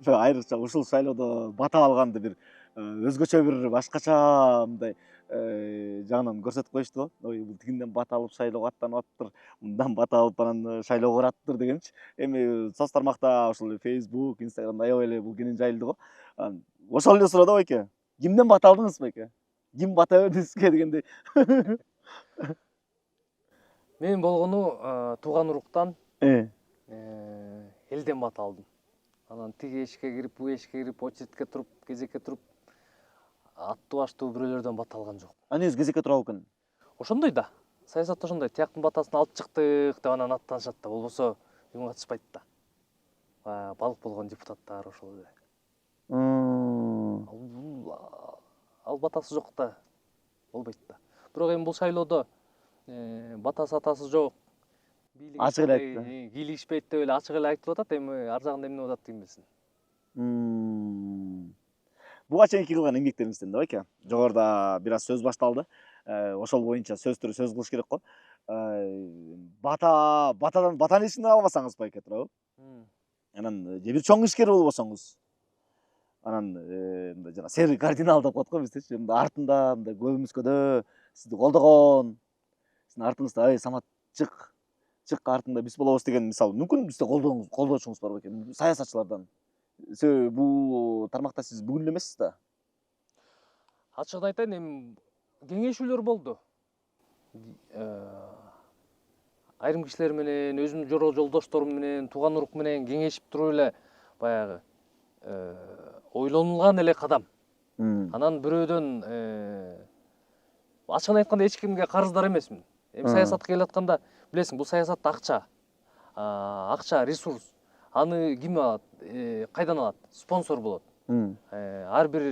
[SPEAKER 1] Айрыкча ушул шайлоодо бата алганды бир өзгөчө бир башкача мындай жагынан көрсөтүп коюшту го. Ой, бул тигинден бата алып шайлоого аттанып аттыр, мындан бата алып анан шайлоого бараттыр дегенчи. Эми соц тармакта ошол Facebook, Instagramда аябай эле бул кенен жайылды го. Ошол эле суроо да байке. Кимден бата алдыңыз байке? Ким бата берди сизге дегендей.
[SPEAKER 4] Мен болгону тууган уруктан элден бата алдым. Анан тиги эшикке кирип, бу эшикке кирип, очередке туруп, кезекке туруп аттуу баштуу бирөөлөрдөн бата алган жок.
[SPEAKER 1] Негизи кезекке туруп экен.
[SPEAKER 4] Ошондой да. Саясатта ошондой. Тияктын батасын алып чыктык деп анан аттанышат да. Болбосо үн катышпайт да. Балык болгон депутаттар ошол эле. Ал батасы жок да. Болбойт да. Бирок эми бул шайлоодо батасы атасы жок.
[SPEAKER 1] Ачык эле айтты.
[SPEAKER 4] Кийлигишпейт деп эле ачык эле айтылып атат. Эми ар жагында эмне болот дейм билсин.
[SPEAKER 1] Буга чейинки кылган эмгектериңизден да байке. Жогоруда бир аз сөз башталды. Ошол боюнча сөз кылыш керек го. Батаны эсиңен албасаңыз байке туурабы? Анан же бир чоң ишкер болбосоңуз. Анан мындай жана серый кардинал деп коет го биздечи. Мындай артында, мындай көбүмүскөдө сизди колдогон, сиздин артыңызда Самат чык артында биз болобуз деген мисалы мүмкүн бизде колдоочуңуз бар бекен саясатчылардан. Бул тармакта сиз бүгүн эле эмессиз да.
[SPEAKER 4] Ачыгын айтайын, эми кеңешүүлөр болду. Айрым кишилер менен, өзүмдүн жолдошторум менен, тууган урук менен кеңешип туруп эле баягы ойлонулган эле кадам. Анан бирөөдөн ачыгын айтканда эч кимге карыздар эмесмин. Эми саясатка келатканда билесиң, бул саясатта акча, ресурс. аны ким алат, кайдан алат? Спонсор болот. Ар бир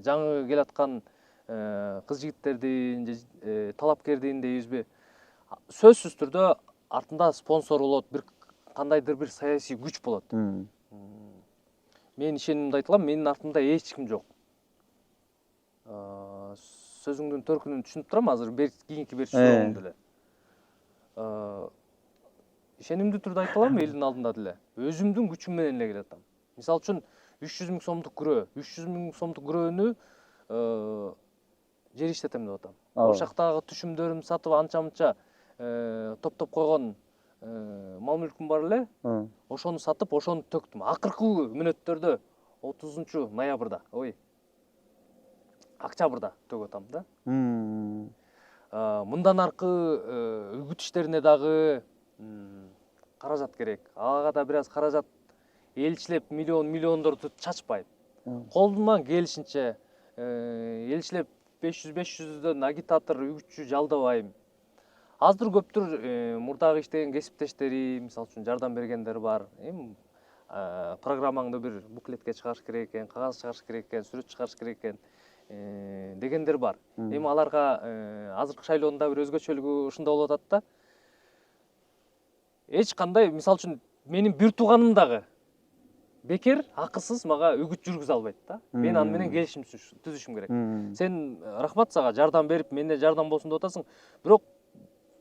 [SPEAKER 4] жаңы келаткан кыз жигиттердин же талапкердин дейбизби, сөзсүз түрдө артында спонсор болот, бир кандайдыр бир саясий күч болот. Мен ишенимди айта алам, менин артымда эч ким жок. Сөзүңдүн төркүнүн түшүнүп турам азыр, кийинки берчү сурооңду деле. Ишенимдүү түрдө айта алам, элдин алдында деле. Өзүмдүн күчүм менен эле келатам. Мисалы үчүн 300 000 сомдук күрөө, 300 000 сомдук күрөөнү жер иштетем деп атам. Ошактагы түшүмдөрүмдү сатып анча-мынча топтоп койгон мал мүлкүм бар эле. Ошону сатып, ошону төктүм. Акыркы мүнөттөрдө 30 ноябрда, октябрда төгүп атам да. Мындан аркы үгүт иштерине дагы каражат керек. Ага да бир аз каражат элчилеп миллиондорду чачпайм. Колумдан келишинче элчилеп 500-500дөн агитатор, үгүтчү жалдабайм. Аздыр көптүр мурдагы иштеген кесиптештери, мисалы үчүн жардам бергендер бар. Программаңды бир буклетке чыгарыш керек экен, кагаз чыгарыш керек экен, сүрөт чыгарыш керек экен дегендер бар. Эми аларга азыркы шайлоонун да бир өзгөчөлүгү ушунда болуп атат да. Эч кандай, мисалы үчүн менин бир тууганым дагы бекер, акысыз мага үгүт жүргүзө албайт да. Мен аны менен келишим түзүшүм керек. Сен рахмат сага жардам берип, менде жардам болсун деп атасың, бирок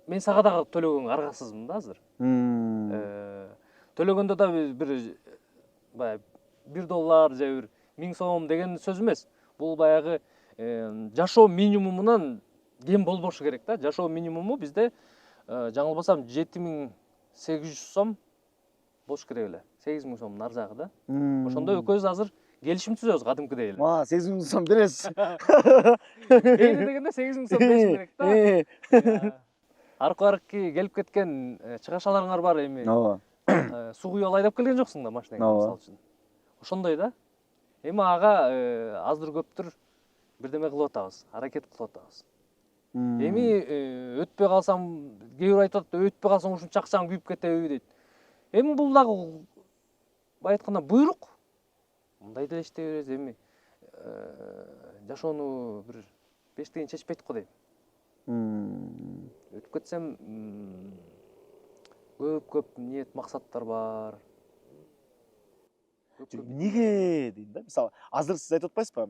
[SPEAKER 4] мен сага дагы төлөгөнгө аргасызмын да азыр. Төлөгөндө да бир баягы $1 же бир 1000 сом деген сөз эмес. Бул баягы жашоо минимумунан кем болбошу керек да. Жашоо минимуму бизде жаңылбасам 7800 сом болуш керек эле. 8000 сомдун ар жагы да. Ошондо экөөбүз азыр келишим түзөбүз кадимкидей эле.
[SPEAKER 1] 8000 сом бересиз.
[SPEAKER 4] Мейли дегенде 8000 сом беришим керек да. Аркы келип кеткен чыгашаларыңар бар эми. Суу куюп айдап келген жоксуң да машинаңды мисалы үчүн. Ошондой да. Эми ага аздыр көптүр бирдеме кылып атабыз, аракет кылып атабыз. Эми өтпөй калсам, кээ бир айтып атат, өтпөй калсаң ушунча акчаң күйүп кетеби дейт. Эми бул дагы бай айтканда буйрук. Мындай деле иштей беребиз эми. Жашоону бир бештигин чечпейт го дейм. Өтүп кетсем көп ниет максаттар бар.
[SPEAKER 1] Эмнеге дейм да, мисалы азыр сиз айтып атпайсызбы,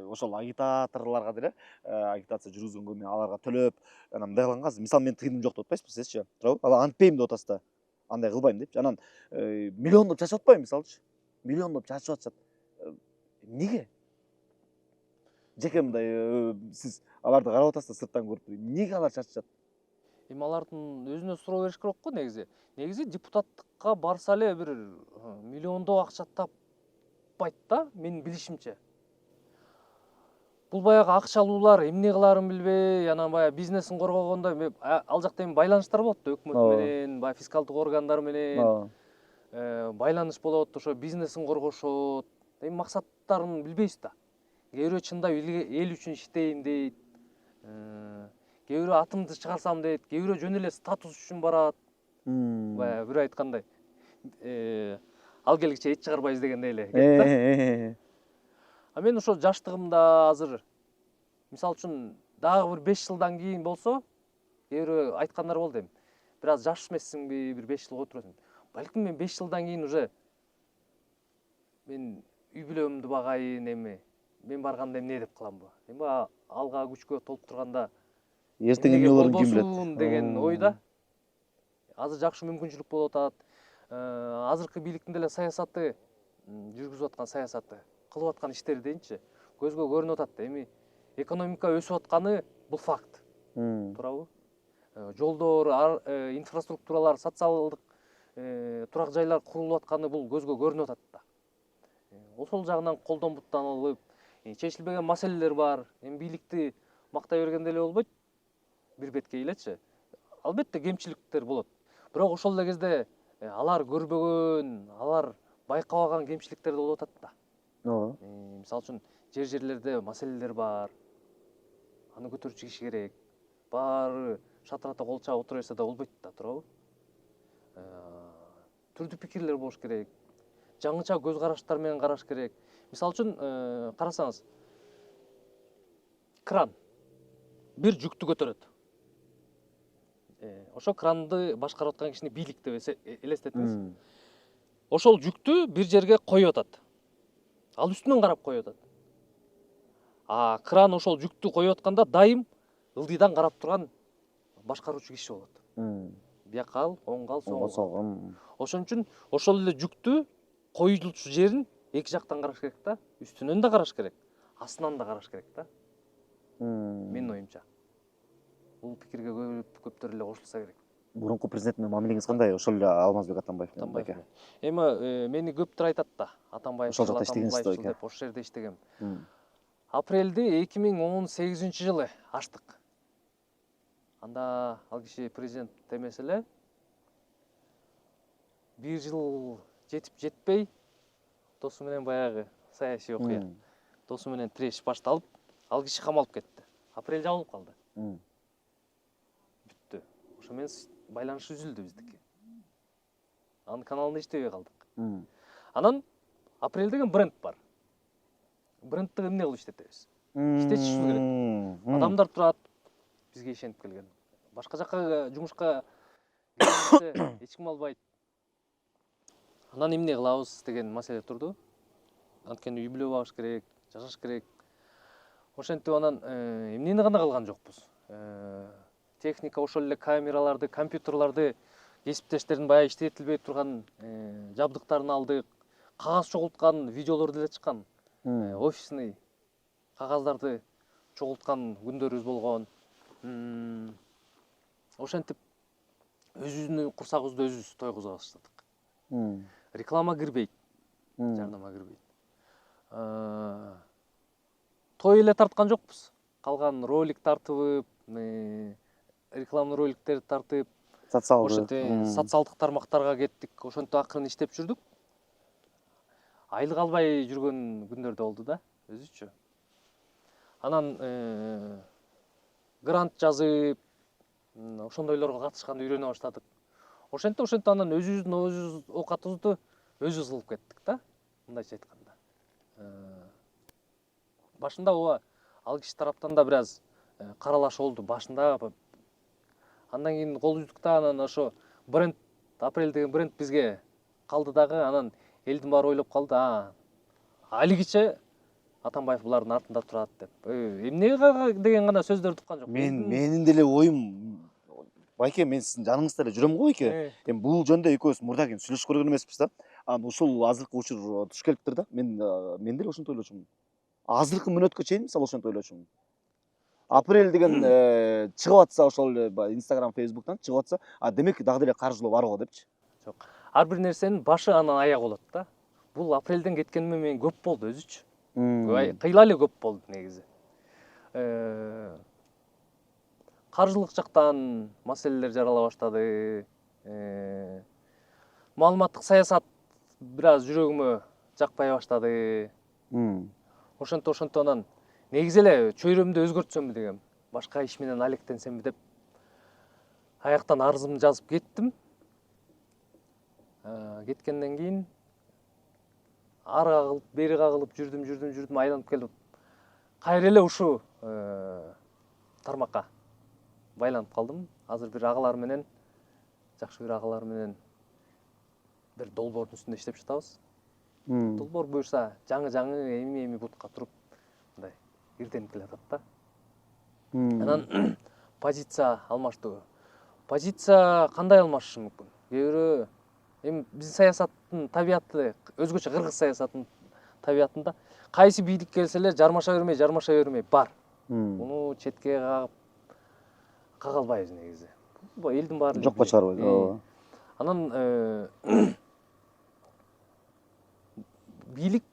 [SPEAKER 1] ошол агитаторлорго деле агитация жүргүзгөнгө мен аларга төлөп анан мындай кылгангасыз. Мисалы мен тыйыным жок деп атпайсызбы сизчи, туурабы? Ал антпейм деп атасыз да. Андай кылбайм депчи. Анан миллиондоп чачып атпайбы мисалычы? Миллиондоп чачып атышат. Эмнеге? Жеке мындай сиз аларды карап атасыз да сырттан көрүп, эмнеге алар чачышат?
[SPEAKER 4] Эми алардын өзүнө суроо бериш керек го негизи. Негизи депутаттыкка барса эле бир миллиондоо акча таппайт да, менин билишимче. Бул баягы акчалуулар эмне кылаарын билбей, анан баягы бизнесин коргогондо ал жакта эми байланыштар болот да, өкмөт менен, баягы фискалдык органдар менен байланыш болот, ошо бизнесин коргошот. Эми максаттарын билбейбиз да. Кээ бирөө чындап эл үчүн иштейм дейт. Кээ бирөө атымды чыгарсам дейт, кээ бирөө жөн эле статус үчүн барат. Баягы бир айткандай ал келгиче эч чыгарбайбыз дегендей эле. А мен ошо жаштыгымда азыр мисалы үчүн дагы бир 5 жылдан кийин болсо, кээ бирөө айткандар болду эми. Бир аз жаш эмессиңби, бир 5 жыл отурасың. Балким мен 5 жылдан кийин уже мен үй бүлөмдү багайын эми. Мен барганда эмне деп кыламбы? Эми алга күчкө толуп турганда
[SPEAKER 1] Эртең эмне болорун ким билет
[SPEAKER 4] деген ойда. Азыр жакшы мүмкүнчүлүк болуп атат. Азыркы бийликтин деле саясаты, жүргүзүп аткан саясаты, кылып аткан иштери дейинчи, көзгө көрүнүп атат. Эми экономика өсүп атканы бул факт. Туурабы? Жолдор, инфраструктуралар, социалдык турак жайлар курулуп атканы бул көзгө көрүнүп атат да. Ошол жагынан колдон буттанылып, чечилбеген маселелер бар. Эми бийликти мактай бергенде эле болбойт. Бир бетке элечи. Албетте кемчиликтер болот. Бирок ошол эле кезде алар көрбөгөн, алар байкабаган кемчиликтер да болуп атат да. Мисалы үчүн жерлерде маселелер бар. Аны көтөрүчү киши керек. Баары шатырата кол чаап отура берсе да болбойт да, туурабы? түрдүү пикирлер болуш керек, жаңыча көз караштар менен караш керек. Мисалы үчүн карасаңыз, кран бир жүктү көтөрөт. Ошо кранды башкарып аткан кишини бийлик деп элестетиңиз. Ошол жүктү бир жерге коюп атат. Ал үстүнөн карап коюп атат. Кран ошол жүктү коюп атканда дайым ылдыйдан карап турган башкаруучу киши болот. Бияка ал, оңго ал, соңго. Ошон үчүн ошол эле жүктү коюлчу жерин эки жактан караш керек да, үстүнөн да караш керек, астынан да караш керек да. Менин оюмча. Бул пикирге көптөр эле кошулса керек.
[SPEAKER 1] Мурунку президент менен мамилеңиз кандай? Ошол эле Алмазбек Атамбаев менен.
[SPEAKER 4] Эми мени көптөр айтат да, Атамбаев
[SPEAKER 1] ошол жакта иштегенсиз
[SPEAKER 4] деп ошол жерде иштегем. Апрелде 2018-жылы ачтык. Анда ал киши президент эмес эле. Бир жыл жетип жетпей, досу менен баягы саясий окуя. Досу менен тирешип башталып, ал киши камалып кетти. Апрель жабылып калды. Бүттү. Ошо менен байланыш үзүлдү биздики. Анын каналында иштебей калдык. Анан Апрель деген бренд бар. Брендти эмне кылып иштетебиз? Иштетишибиз керек. Адамдар турат, бизге ишенип келген. Башка жакка жумушка келсе эч ким албайт. Анан эмне кылабыз деген маселе турду. Анткени үй бүлө багыш керек, жашаш керек. Ошентип анан эмнени гана кылган жокпуз. Техника ошол эле камераларды, компьютерларды, кесиптештердин баягы иштетилбей турган жабдыктарын алдык. Кагаз чогулткан видеолор деле чыккан. Офисный кагаздарды чогулткан күндөрүбүз болгон. Ошентип өзүбүздүн курсагыбызды өзүбүз тойгуза баштадык. Реклама кирбейт, жарнама кирбейт. Той эле тарткан жокпуз. Калган ролик тартып, рекламный роликтерди тартып, социалдык тармактарга кеттик. Ошентип акырын иштеп жүрдүк. Айлык албай жүргөн күндөр да болду да, өзүчө. Анан грант жазып, ошондойлорго катышканды үйрөнө баштадык. Ошентип анан өзүбүздүн оокатыбызды өзүбүз кылып кеттик да, мындайча айтканда. Башында ооба ал киши тараптан да бир аз каралаш болду башында. Андан кийин кол үздүк да, анан ошо бренд, Апрель деген бренд бизге калды дагы, анан элдин баары ойлоп калды, алигиче Атамбаев булардын артында турат деп. Эмне деген гана сөздөрдү уккан жок.
[SPEAKER 1] Менин деле оюм, байке, мен сиздин жаныңызда эле жүрөм го байке. Эми бул жөнүндө экөөбүз мурда кийин сүйлөшүп көргөн эмеспиз да. Ушул азыркы учур туш келиптир да. Мен деле ошентип ойлочумун. Азыркы мүнөткө чейин мисалы ошентип ойлочумун. Апрель деген чыгып атса, ошол Instagram, Facebook'тан чыгып атса, демек дагы деле каржылоо бар го депчи.
[SPEAKER 4] Жок. Ар бир нерсенин башы анан аягы болот да. Бул Апрелден кеткениме мен көп болду өзүчү. Кыйла эле көп болду негизи. Каржылык жактан маселелер жарала баштады. Маалыматтык саясат бир аз жүрөгүмө жакпай баштады. Ошентип анан негизи эле чөйрөмдү өзгөртсөмбү дегем. Башка иш менен алектенсемби деп аяктан арызымды жазып кеттим. Кеткенден кийин ары кагылып, бери кагылып жүрдүм, айланып келип кайра эле ушу тармакка байланып калдым. Азыр бир агалар менен, жакшы бир агалар менен бир долбоордун үстүндө иштеп жатабыз. Долбоор буюрса жаңы эми бутка туруп мындай ирденип келатат да. Анан позиция алмаштуу. Позиция кандай алмашышы мүмкүн? Кээ бирөө эми биздин саясаттын табияты өзгөчө, кыргыз саясатынын табиятында кайсы бийлик келсе эле жармаша бермей бар. Муну четке кага албайбыз негизи. Элдин баары
[SPEAKER 1] жокко чыгарбайбыз.
[SPEAKER 4] Анан бийлик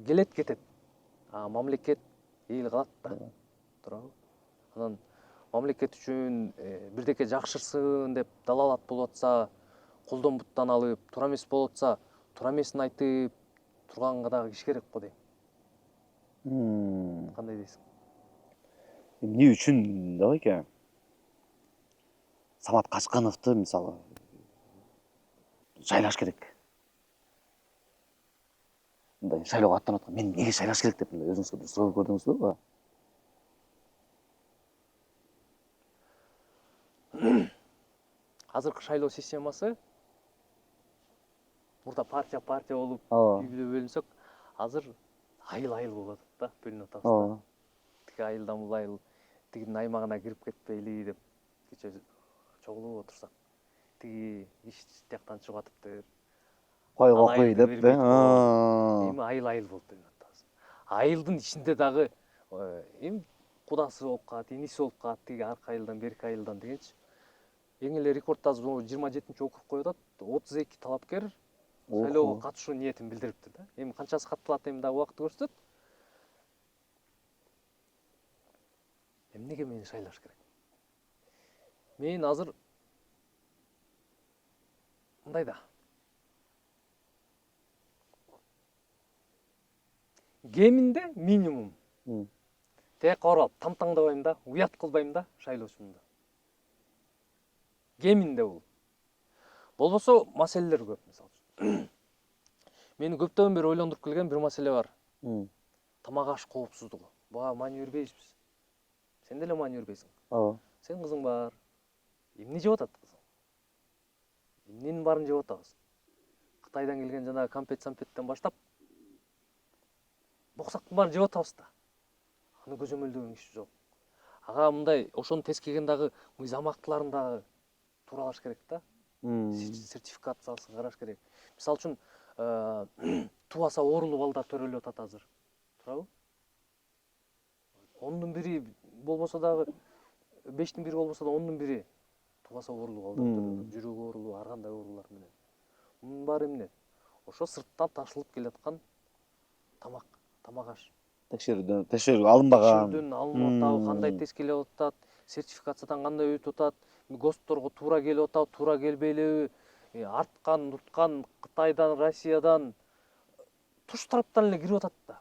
[SPEAKER 4] келет кетет. Мамлекет эл калат да. Туурабы? Анан мамлекет үчүн бирдеке жакшырсын деп далалат болуп атса, колдон буттан алып, туура эмес болуп атса, туура эмесин айтып турганга дагы киш керек го дейм. Кандай дейсиң?
[SPEAKER 1] Эмне үчүн да байке? Самат Качкановду мисалы шайлаш керек. Мындай шайлоого аттанып аткан, мен неге шайлаш керек деп мындай өзүңүзгө бир суроо көрдүңүзбү?
[SPEAKER 4] Азыркы шайлоо системасы мурда партия болуп
[SPEAKER 1] Ооба.
[SPEAKER 4] үй-бүлө бөлүнсөк, азыр айыл болуп атат да, бөлүнүп атабыз да.
[SPEAKER 1] Ооба.
[SPEAKER 4] Тиги айылдан бул айыл тигинин аймагына кирип кетпейли деп кече чогулуп отурсак, тиги иш тияктан чыгып атыптыр.
[SPEAKER 1] Койго
[SPEAKER 4] Ал
[SPEAKER 1] кой
[SPEAKER 4] айылды
[SPEAKER 1] деп,
[SPEAKER 4] бербейт. Эми айыл болуп бөлүнүп атабыз. Айылдын ичинде дагы эми кудасы болуп калат, иниси болуп калат, тиги аркы айылдан, берки айылдан дегенчи. Эң эле рекорд азыр 27-чи округ коюп атат. 32 талапкер шайлоого катышуу ниетин билдириптир да. Эми канчасы катталат эми дагы убакыт көрсөтөт. Эмнеге мени шайлаш керек? Мен азыр мындай да. Кеминде минимум. Тияка барып тамтаңдабайм да, уят кылбайм да шайлоочумда. Кеминде бул. Болбосо маселелер көп, мисалы үчүн. Мени көптөн бери ойлондуруп келген бир маселе бар. Тамак аш коопсуздугу. Буга маани бербейбизбиз. Сен деле маани бербейсиң.
[SPEAKER 1] Ооба.
[SPEAKER 4] Сен кызың бар. Эмне жеп атат кызың? Эмненин баарын жеп атабыз? Кытайдан келген жанагы компет-сампеттен баштап боксактын баарын жеп атабыз да. Аны көзөмөлдөгөн киши жок. Ага мындай ошону тескеген дагы мыйзамактыларын дагы тууралаш керек да. Сертификациясын караш керек. Мисалы үчүн тубаса оорулуу балдар төрөлүп атат азыр. Туурабы? 10-дун бири болбосо дагы 5-тин бири болбосо да 10-дун бири тубаса оорулуу балдар төрөлүп, жүрөгү оорулуу, ар кандай оорулар менен. Мунун баары эмне? Ошо сырттан ташылып келаткан тамак аш.
[SPEAKER 1] Текшерүү алынбаган.
[SPEAKER 4] Текшерүүдөн алынып атабы, кандай тескелеп атат, сертификациядан кандай өтүп атат, ГОСТторго туура келип атабы, туура келбейлеби, арткан, урткан Кытайдан, Россиядан туш тараптан эле кирип атат да.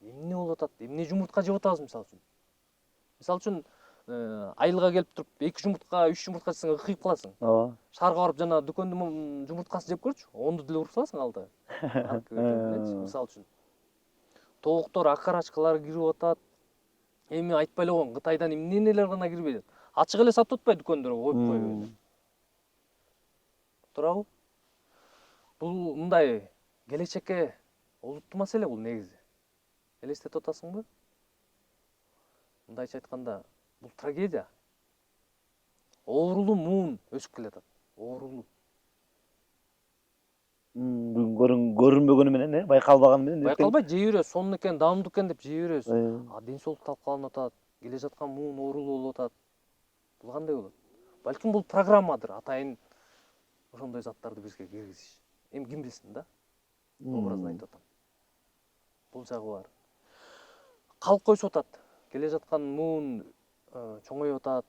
[SPEAKER 4] Эмне болуп атат? Эмне жумуртка жеп атабыз мисалы үчүн? Мисалы үчүн айылга келип туруп 2 жумуртка, 3 жумуртка жесең ыкыйып каласың.
[SPEAKER 1] Ооба.
[SPEAKER 4] Шаарга барып жана дүкөндүн жумурткасын жеп көрчү. 10ду деле уруп саласың алды. Мисалы үчүн. Тоуктор, акарачкалар кирип атат. Эми айтпай эле койгон, Кытайдан эмнелер гана кирбей атат. Ачык эле сатып атпайбы дүкөндөргө коюп коюп. Туурабы? Бул мындай келечекке олуттуу маселе бул негизи. Элестетип атасыңбы? Мындайча айтканда, бул трагедия. Оорулуу муун өсүп келатат. Оорулуу.
[SPEAKER 1] Көрүнбөгөнү менен, байкалбаганы менен.
[SPEAKER 4] Байкалбай жей беребиз, сонун экен, даамдуу экен деп жей беребиз. Ден соолук талкаланып атат, келе жаткан муун оорулуу болуп атат. Бул кандай болот? Балким бул программадыр, атайын ошондой заттарды бизге киргизиш. Эми ким билсин да? Образын айтып атам. Бул жагы бар. Калк өсүп атат. Келе жаткан муун чоңоюп атат.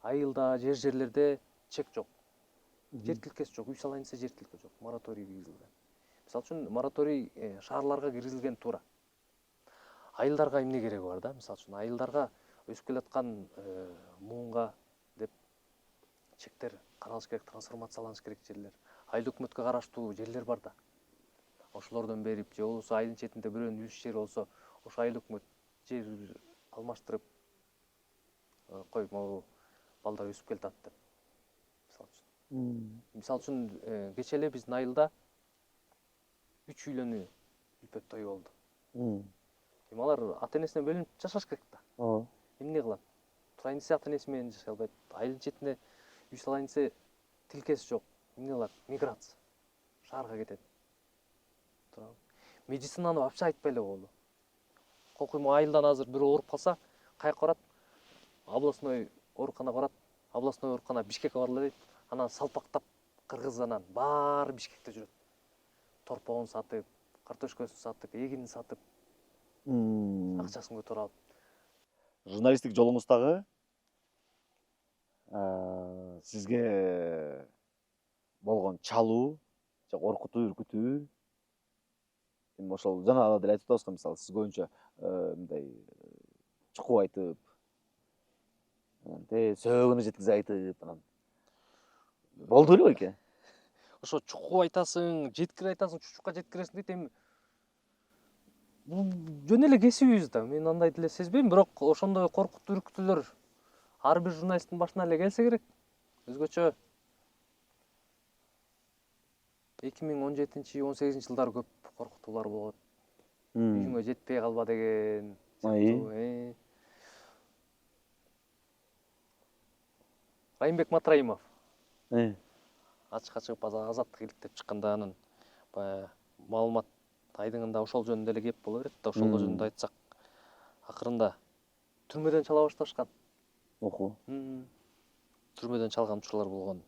[SPEAKER 4] Айылда, жерлерде чек жок. Жер тилкеси жок, үй салайын десе жер тилке жок. Мораторий киргизилген. Мисалы үчүн мораторий шаарларга киргизилген туура. Айылдарга эмне кереги бар да? Мисалы үчүн айылдарга өсүп келаткан муунга деп чектер каралыш керек, трансформацияланыш керек жерлер. Айыл өкмөткө караштуу жерлер бар да. Ошолордон берип, же болбосо айылдын четинде бирөөнүн үлүш жери болсо, ошо айыл өкмөт жер алмаштырып кой, могу балдар өсүп келатат деп. Мисалы үчүн кече эле биздин айылда 3 үйлөнүү үлпөт той болду. Эми алар ата энесинен бөлүнүп жашаш керек да. Эмне кылат? Турайын десе ата энеси менен жашай албайт. Айылдын четине үй салайын десе тилкеси жок. Эмне кылат? Миграция. Шаарга кетет. Туурабы? Медицинаны вообще айтпай эле коелу. Кокуймо айылдан азыр бирөө ооруп калса, каяка барат? Областной ооруканага барат. Областной оорукана Бишкекке баргыла дейт. Анан салпактап кыргыз анан баары Бишкекте жүрөт. Торпогун сатып, картошкасын сатып, эгинин сатып, акчасын көтөрүп алып.
[SPEAKER 1] Журналисттик жолуңуздагы сизге болгон чалуу, же коркутуу, үркүтүү, эми ошол жана деле айтып атабыз го, мисалы сиз көбүнчө мындай чукуп айтып, сөөгүнү жеткизе айтып анан болду беле байке?
[SPEAKER 4] ошо чукуп айтасың, жеткире айтасың, чучукка жеткиресиң дейт. Эми бул жөн эле кесибибиз да. Мен андай деле сезбейм, бирок ошондой коркутуу үркүтүүлөр ар бир журналисттин башына эле келсе керек. Өзгөчө 2017-18 жылдары көп коркутуулар болот. Үйүңө жетпей калба деген. Райымбек Матраимов. Ачыкка чыгып азаттык иликтеп чыкканда анын баягы маалымат айдыңында ошол жөнүндө эле кеп боло берет да, ошол жөнүндө айтсак, акырында түрмөдөн чала башташкан.
[SPEAKER 1] Оху.
[SPEAKER 4] Түрмөдөн чалган учурлар болгон.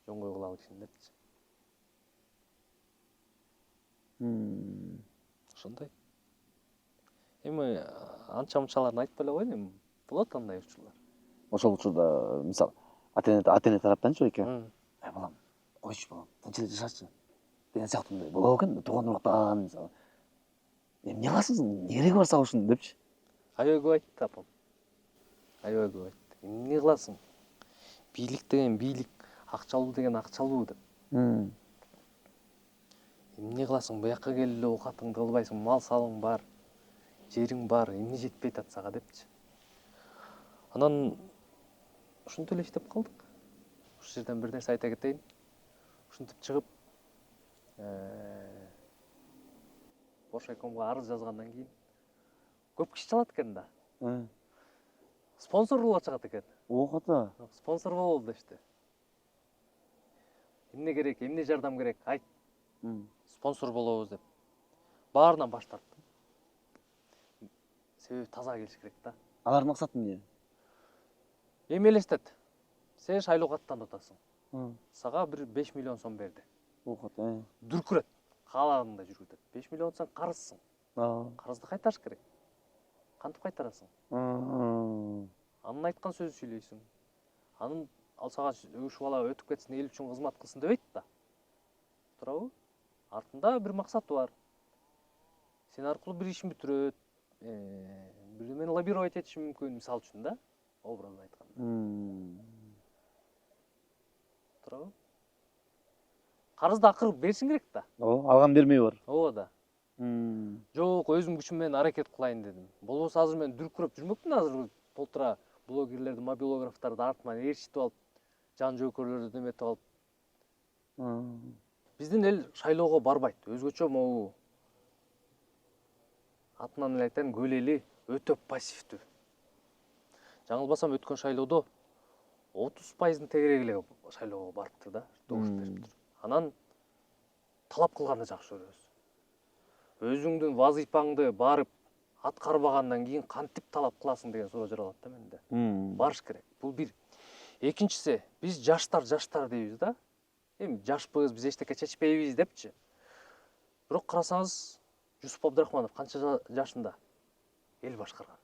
[SPEAKER 4] Жоңгой кулак кишини депчи. Ошондой. Эми анча-мунчаларын айтпай эле коеюн, эми болот андай учурлар.
[SPEAKER 1] Ошол учурда мисалы ата-эне тараптанчы эке. Балам, койчу балам, тынчыгып жашачы деген сыяктуу мындай боло экен, тууган уруктан мисалы. Эмне кыласыз, эмне кереги бар сага ушунун депчи.
[SPEAKER 4] Аябай көп айтты апам. Аябай көп айтты. Эмне кыласың? Бийлик деген бийлик, акчалуу деген акчалуу деп. Эмне кыласың? Буяка келип эле оокатыңды кылбайсың, мал салың бар, жериң бар, эмне жетпей атат сага депчи. Анан ушинтип эле иштеп калдык. Ушул жерден бир нерсе айта кетейин. Ушинтип чыгып, Бошайкомго арыз жазгандан кийин көп киши чалат экен да. Спонсор болуп чыгат экен.
[SPEAKER 1] Ооката.
[SPEAKER 4] Спонсор бололу дешти. Эмне керек, эмне жардам керек, айт. Спонсор болобуз деп. Баарынан баш тарттым. Себеби таза келиш керек да.
[SPEAKER 1] Алардын максаты эмне?
[SPEAKER 4] Эми элестет. Сен шайлоого аттанып атасың. Сага бир 5 миллион сом берди.
[SPEAKER 1] Ооката.
[SPEAKER 4] Дүркүрөт. Каалагыңда жүргүзөт. 5 миллион сен карызсың. Карызды кайтарыш керек. Кантип кайтарасың? Анын айткан сөзү сүйлөйсүң. Анын ал сага ушул бала өтүп кетсин, эл үчүн кызмат кылсын дебейт да. Туурабы? Артында бир максаты бар. Сен аркылуу бир ишин бүтүрөт. Бирдемени лоббировать этиши мүмкүн, мисалы үчүн да. Образды айтканда. Туурабы? Карызды акыры беришиң керек да.
[SPEAKER 1] Ооба, алган бермей бар.
[SPEAKER 4] Ооба да. Жок, өзүм күчүм менен аракет кылайын дедим. Болбосо азыр мен дүркүрөп жүрмөкмүн, азыр толтура блогерлерди, мобилографтарды артыман ээрчитип алып, жан жөөкөрлөрдү неметип алып. Биздин эл шайлоого барбайт. Өзгөчө могу атынан эле айтайын, көлели, өтө пассивдүү. Жаңылбасам өткөн шайлоодо 30%-ын тегереги эле шайлоого барыптыр да, добуш бериптир. Анан талап кылганды жакшы көрөбүз. Өзүңдүн вазыйпаңды барып аткарбагандан кийин кантип талап кыласың деген суроо жаралат да менде. Барыш керек. Бул бир. Экинчиси, биз жаштар дейбиз да. Эми жашпыз, биз эчтеке чечпейбиз депчи. Бирок карасаңыз, Жусуп Абдрахманов канча жашында эл башкарган.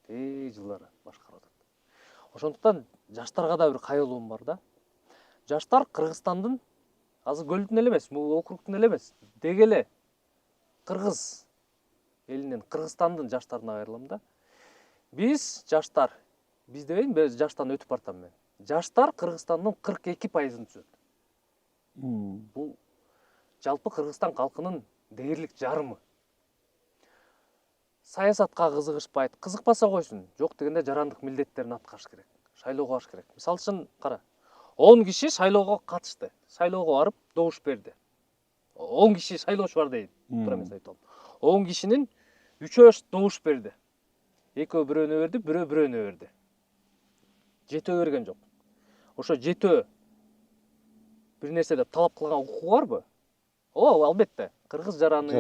[SPEAKER 4] Жылдары башкарып атат. Ошондуктан жаштарга да бир кайрылуум бар да. Жаштар Кыргызстандын азыр көлдүн эле эмес, бул округдун эле эмес, деги эле кыргыз элинен, Кыргызстандын жаштарына кайрылам да. Биз жаштар, биз дебейин, жаштан өтүп бартам мен. Жаштар Кыргызстандын 42%-ын түзөт. Бул жалпы Кыргызстан калкынын дээрлик жарымы. Саясатка кызыгышпайт, кызыкпаса койсун. Жок дегенде жарандык милдеттерин аткарыш керек. Шайлоого барыш керек. Мисалы үчүн кара. 10 киши шайлоого катышты. Шайлоого барып добуш берди. 10 киши шайлоочу бар дейин. Туура эмес айтып алам. 10 кишинин 3-өө добуш берди. Экөө бирөөнө берди, бирөө бирөөнө берди. 7 берген жок. Ошо 7 бир нерсе деп талап кылган укугу барбы? Ооба, албетте. Кыргыз жаран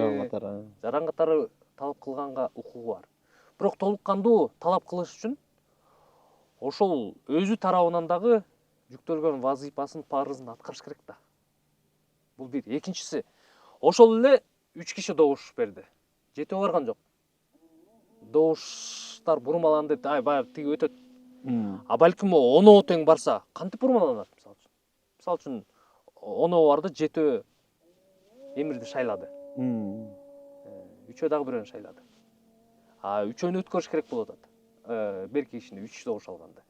[SPEAKER 4] катары талап кылганга укугу бар. Бирок толук кандуу талап кылыш үчүн ошол өзү тарабынан дагы жүктөлгөн вазыйпасын, парызын аткарыш керек да. Бул бир. Экинчиси, ошол эле 3 киши добуш берди. 7 барган жок. Добуштар бурмаланды, баягы тиги өтөт. А балким 10 тең барса, кантип бурмаланат мисалы үчүн? Мисалы үчүн 10 барды, 7 эмирди шайлады. 3 дагы бирөөнү шайлады. А 3-өнү өткөрүш керек болуп атат. Берки кишини 3 добуш алганда.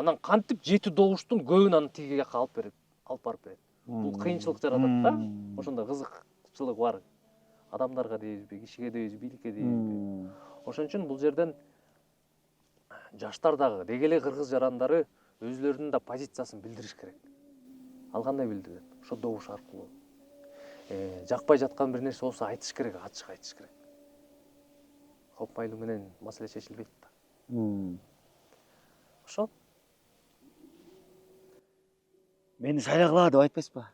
[SPEAKER 4] Анан кантип 7 добуштун көбүн анын тиги жакка алып барып берет. Бул кыйынчылык жаратат да. Ошондо кызыкчылыгы бар. Адамдарга дейбизби, кишиге дейбизби, бийликке дейбизби. Ошон үчүн бул жерден жаштар дагы деги эле кыргыз жарандары өзүлөрүнүн да позициясын билдириш керек. Ал кандай билдирет? Ошо добуш аркылуу. Жакпай жаткан бир нерсе болсо айтыш керек, ачык айтыш керек. Хоп майлуу менен маселе чечилбейт да. Ошол.
[SPEAKER 1] Мени шайлагыла деп айтпайсызбы?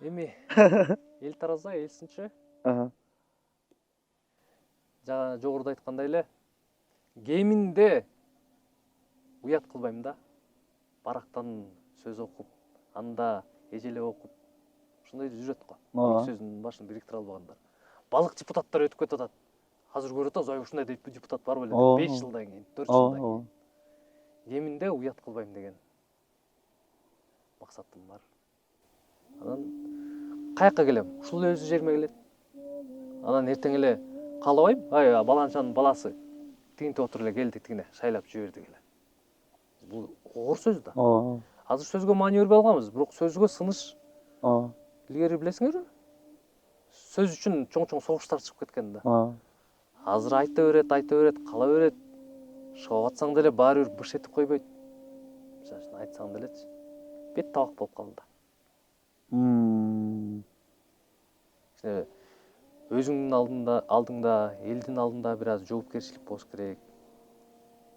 [SPEAKER 4] Эми эл тараза, эл сынчы. Жана жогоруда айткандай эле кеминде уят кылбайм да. Барактан сөз окуп, анда эжелеп окуп, ушундай жүрөт го. Сөздүн башын бириктире албагандар. Балык депутаттар өтүп кетип атат. Азыр көрүп атабыз, ушундай депутат бар беле? 5 жылдан кийин, 4 жылдан кийин. Кеминде уят кылбайм деген максатым бар. Анан каяка келем? Ушул эле өзү жериме келет. Анан эртең эле каалабайм, баланчанын баласы тигинте отуруп эле келди, тигине шайлап жиберди эле. Бул оор сөз да. Азыр сөзгө маани бербей алганбыз, бирок сөзгө сыныш. Илгери билесиңерби? Сөз үчүн чоң-чоң согуштар чыгып кеткен да. Азыр айта берет, кала берет. Шоп атсаң деле баары бир быш этип койбойт. Мисалы айтсаң делечи. Бет табак болуп калды да. Өзүңдүн алдыңда, элдин алдында бир аз жоопкерчилик болуш керек.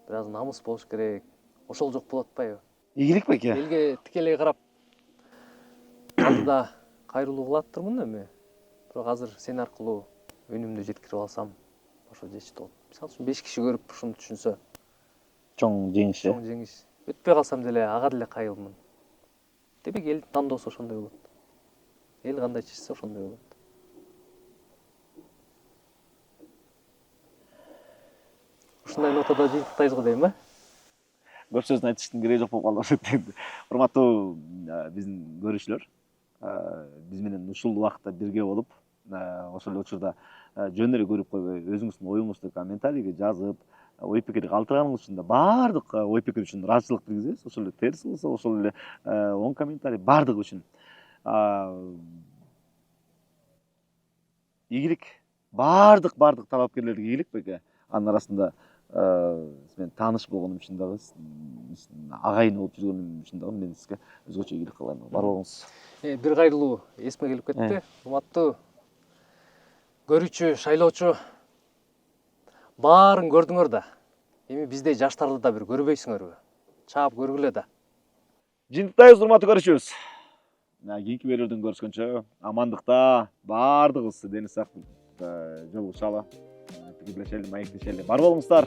[SPEAKER 4] Бир аз намыс болуш керек. Ошол жок болуп атпайбы?
[SPEAKER 1] Ийгилик беке.
[SPEAKER 4] Элге тикелей карап алдыда кайрылуу кылаттырмын эми. Бирок азыр сен аркылуу үнүмдү жеткирип алсам, ошо жетишти болот. Мисалы үчүн 5 киши көрүп ушуну түшүнсө,
[SPEAKER 1] Чоң жеңиш.
[SPEAKER 4] чоң жеңиш. Өтпөй калсам деле ага деле кайылмын. Демек эл тандоосу ошондой болот. Эл кандай чечсе ошондой болот. Ушундай нотада жыйынтыктайбызго дейм,
[SPEAKER 1] Көп сөздүн айтыштын кереги жок болуп калды. Урматтуу биздин көрүүчүлөр, биз менен ушул убакытта бирге болуп, ошол эле учурда жөн эле көрүп койбой, өзүңүздүн оюңузду комментарийге жазып, ой пикир калтырганыңыз үчүн да баардык ой пикир үчүн ыраазычылык билдиребиз. Ошол эле терс болсо, ошол эле оң комментарий баардыгы үчүн. Ийгилик баардык талапкерлерге ийгилик беке. Анын арасында сиз менен тааныш болгонум үчүн дагы, агайын болуп жүргөнүм үчүн дагы мен сизге өзгөчө ийгилик каалайм. Бар болуңуз.
[SPEAKER 4] Бир кайрылуу эсиме келип кетти. Урматтуу көрүүчү, шайлоочу, баарын көрдүңөр да. Эми биздей жаштарды да бир көрбөйсүңөрбү? Чаап көргүлө да.
[SPEAKER 1] Жыйынтыктайбыз, урматтуу көрүүчүбүз. Кийинки берүүдөн көрүшкөнчө амандыкта баардыгыбыз дени сак жолугушалы, пикирлешели, маектешели. Бар болуңуздар.